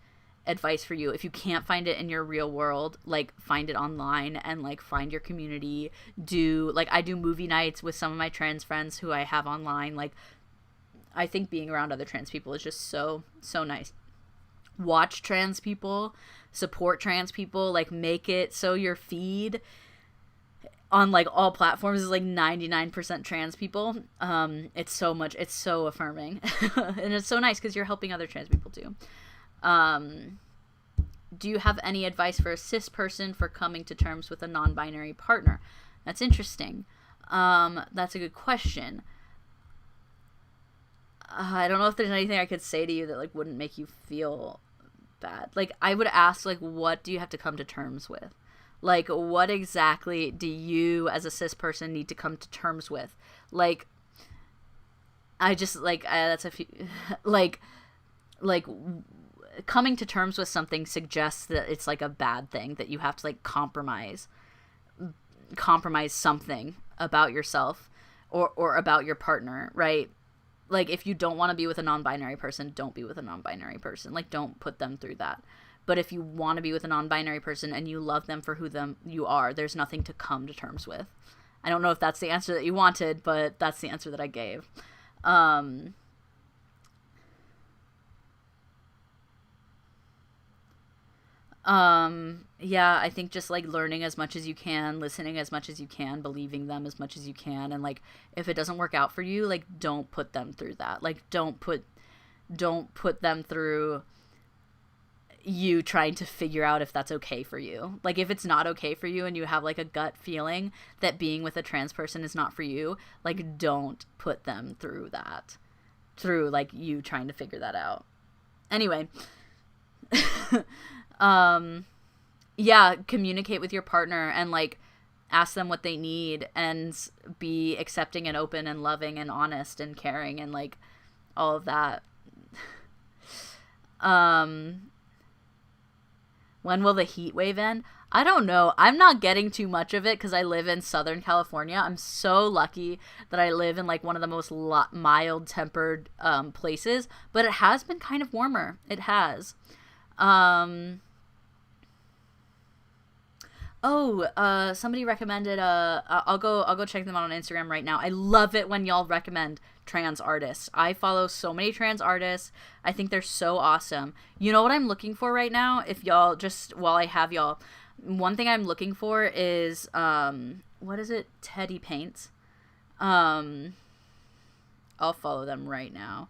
advice for you. If you can't find it in your real world, like, find it online and like find your community. I do movie nights with some of my trans friends who I have online. Like, I think being around other trans people is just so nice. Watch trans people, support trans people, like, make it so your feed on like all platforms is like 99% trans people. It's so affirming. And it's so nice because you're helping other trans people too. Do you have any advice for a cis person for coming to terms with a non-binary partner? That's interesting. That's a good question. I don't know if there's anything I could say to you that like wouldn't make you feel bad. Like, I would ask, like, what do you have to come to terms with? Like, what exactly do you as a cis person need to come to terms with? Like, I just, like, that's a few, like, coming to terms with something suggests that it's like a bad thing, that you have to like compromise something about yourself or about your partner, right? Like, if you don't want to be with a non-binary person, don't be with a non-binary person. Like, don't put them through that. But if you want to be with a non-binary person and you love them for who you are, there's nothing to come to terms with. I don't know if that's the answer that you wanted, but that's the answer that I gave. Yeah, I think just like learning as much as you can, listening as much as you can, believing them as much as you can, and like, if it doesn't work out for you, like, don't put them through that. Like, don't put them through you trying to figure out if that's okay for you. Like, if it's not okay for you and you have like a gut feeling that being with a trans person is not for you, like, don't put them through that, through like you trying to figure that out. Anyway, yeah, communicate with your partner and like ask them what they need and be accepting and open and loving and honest and caring and like all of that. When will the heat wave end? I don't know. I'm not getting too much of it because I live in Southern California. I'm so lucky that I live in like one of the most mild tempered places, but it has been kind of warmer. It has. Somebody recommended I'll go check them out on Instagram right now. I love it when y'all recommend trans artists. I follow so many trans artists. I think they're so awesome. You know what I'm looking for right now? If y'all, just while I have y'all, one thing I'm looking for is what is it? Teddy Paints. I'll follow them right now.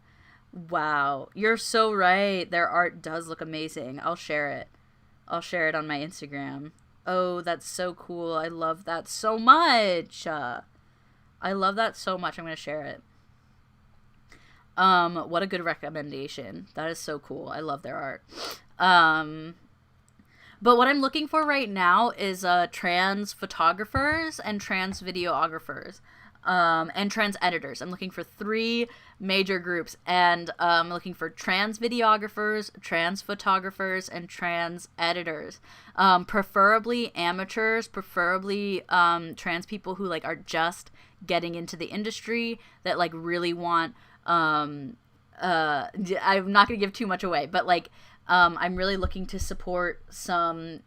Wow, you're so right. Their art does look amazing. I'll share it on my Instagram. Oh, that's so cool. I love that so much. I love that so much. I'm going to share it. What a good recommendation. That is so cool. I love their art. But what I'm looking for right now is trans photographers and trans videographers. And trans editors. I'm looking for 3 major groups, and I'm looking for trans videographers, trans photographers, and trans editors. Preferably amateurs, preferably trans people who like are just getting into the industry, that like really want I'm not gonna give too much away, but like I'm really looking to support some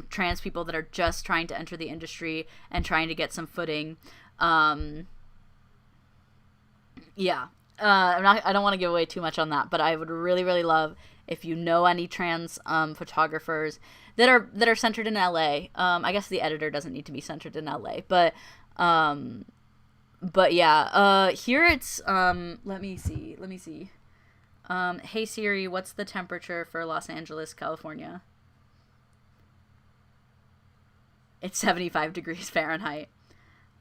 trans people that are just trying to enter the industry and trying to get some footing. Yeah. I don't want to give away too much on that, but I would really, really love if you know any trans photographers that are centered in LA. I guess the editor doesn't need to be centered in LA, but yeah, here it's let me see. Hey Siri, what's the temperature for Los Angeles, California? It's 75 degrees Fahrenheit.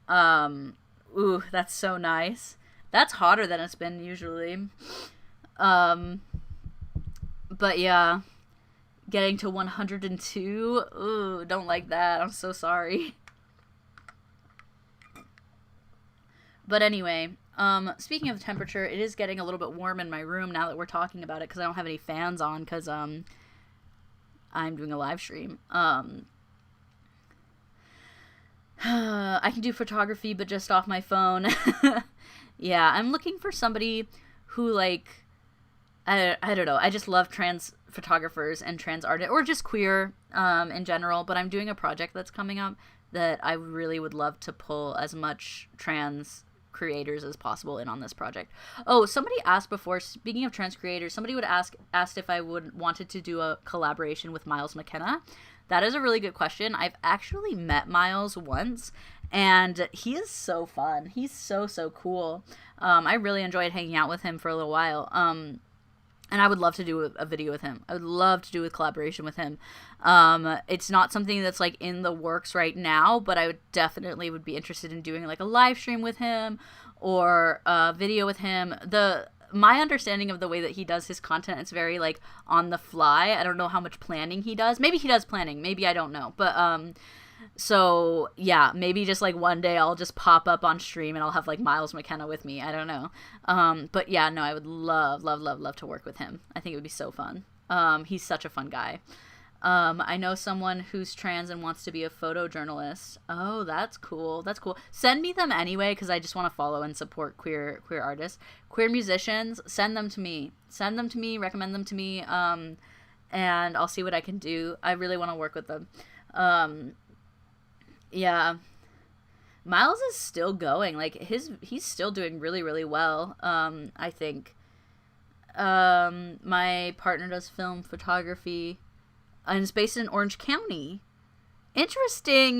Ooh, that's so nice. That's hotter than it's been usually. But yeah, getting to 102. Ooh, don't like that. I'm so sorry. But anyway, speaking of temperature, it is getting a little bit warm in my room now that we're talking about it because I don't have any fans on because I'm doing a live stream. I can do photography, but just off my phone. Yeah, I'm looking for somebody who, like, I don't know. I just love trans photographers and trans artists, or just queer in general. But I'm doing a project that's coming up that I really would love to pull as much trans creators as possible in on this project. Oh, somebody asked before, speaking of trans creators, somebody asked if I wanted to do a collaboration with Miles McKenna. That is a really good question. I've actually met Miles once, and he is so fun. He's so cool. I really enjoyed hanging out with him for a little while. And I would love to do a video with him. I would love to do a collaboration with him. It's not something that's like in the works right now, but I would definitely be interested in doing like a live stream with him or a video with him. My understanding of the way that he does his content, it's very like on the fly. I don't know how much planning he does. Maybe he does planning. Maybe I don't know. But so yeah, maybe just like one day I'll just pop up on stream and I'll have like Miles McKenna with me. I don't know. But yeah, no, I would love to work with him. I think it would be so fun. He's such a fun guy. I know someone who's trans and wants to be a photojournalist. Oh, that's cool. That's cool. Send me them anyway, because I just want to follow and support queer artists. Queer musicians, send them to me. Recommend them to me, and I'll see what I can do. I really want to work with them. Yeah. Miles is still going. Like, he's still doing really, really well, I think. My partner does film photography, and it's based in Orange County. Interesting.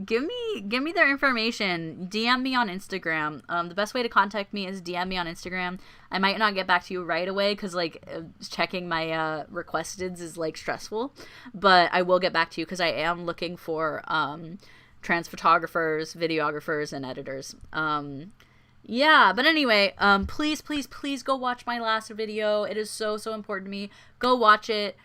Give me their information. DM me on Instagram. The best way to contact me is DM me on Instagram. I might not get back to you right away because like checking my requesteds is like stressful, but I will get back to you because I am looking for trans photographers, videographers, and editors. Yeah, but anyway, please go watch my last video. It is so important to me. Go watch it.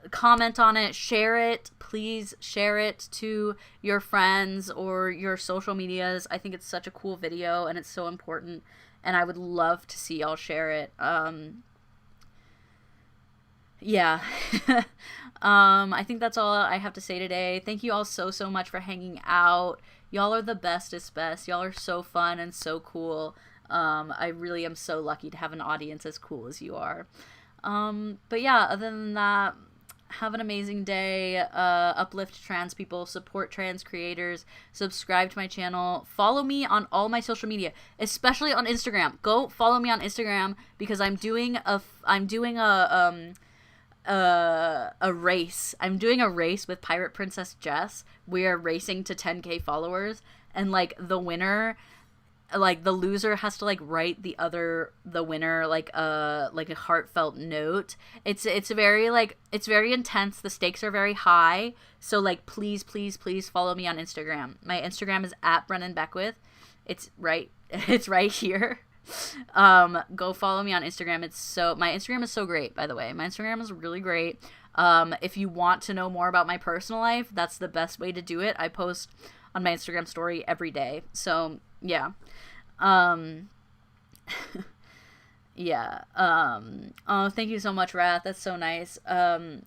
Comment on it, share it, please share it to your friends or your social medias. I think it's such a cool video and it's so important, and I would love to see y'all share it. Yeah. I think that's all I have to say today. Thank you all so much for hanging out. Y'all are the bestest best. Y'all are so fun and so cool. I really am so lucky to have an audience as cool as you are. But yeah, other than that, have an amazing day. Uplift trans people, support trans creators, subscribe to my channel, follow me on all my social media, especially on Instagram. Go follow me on Instagram because I'm doing a race. I'm doing a race with Pirate Princess Jess. We are racing to 10K followers, and like the winner, like the loser has to like write the winner like a heartfelt note. It's very intense. The stakes are very high. So like please follow me on Instagram. My Instagram is @BrennanBeckwith. It's right here. Go follow me on Instagram. My Instagram is so great, by the way. My Instagram is really great. If you want to know more about my personal life, that's the best way to do it. I post on my Instagram story every day. So yeah. Yeah. Oh, thank you so much, Wrath. That's so nice. I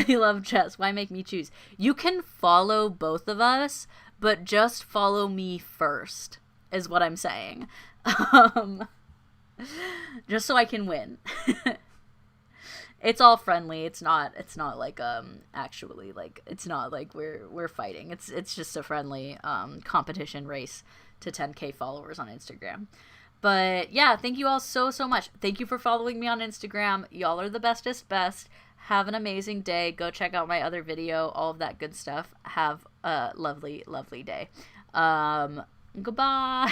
love Jess. Why make me choose? You can follow both of us, but just follow me first, is what I'm saying. Just so I can win. It's all friendly. It's not like actually like it's not like we're fighting. It's just a friendly competition race to 10K followers on Instagram. But yeah, thank you all so, so much. Thank you for following me on Instagram. Y'all are the bestest best. Have an amazing day. Go check out my other video, all of that good stuff. Have a lovely, lovely day. Goodbye.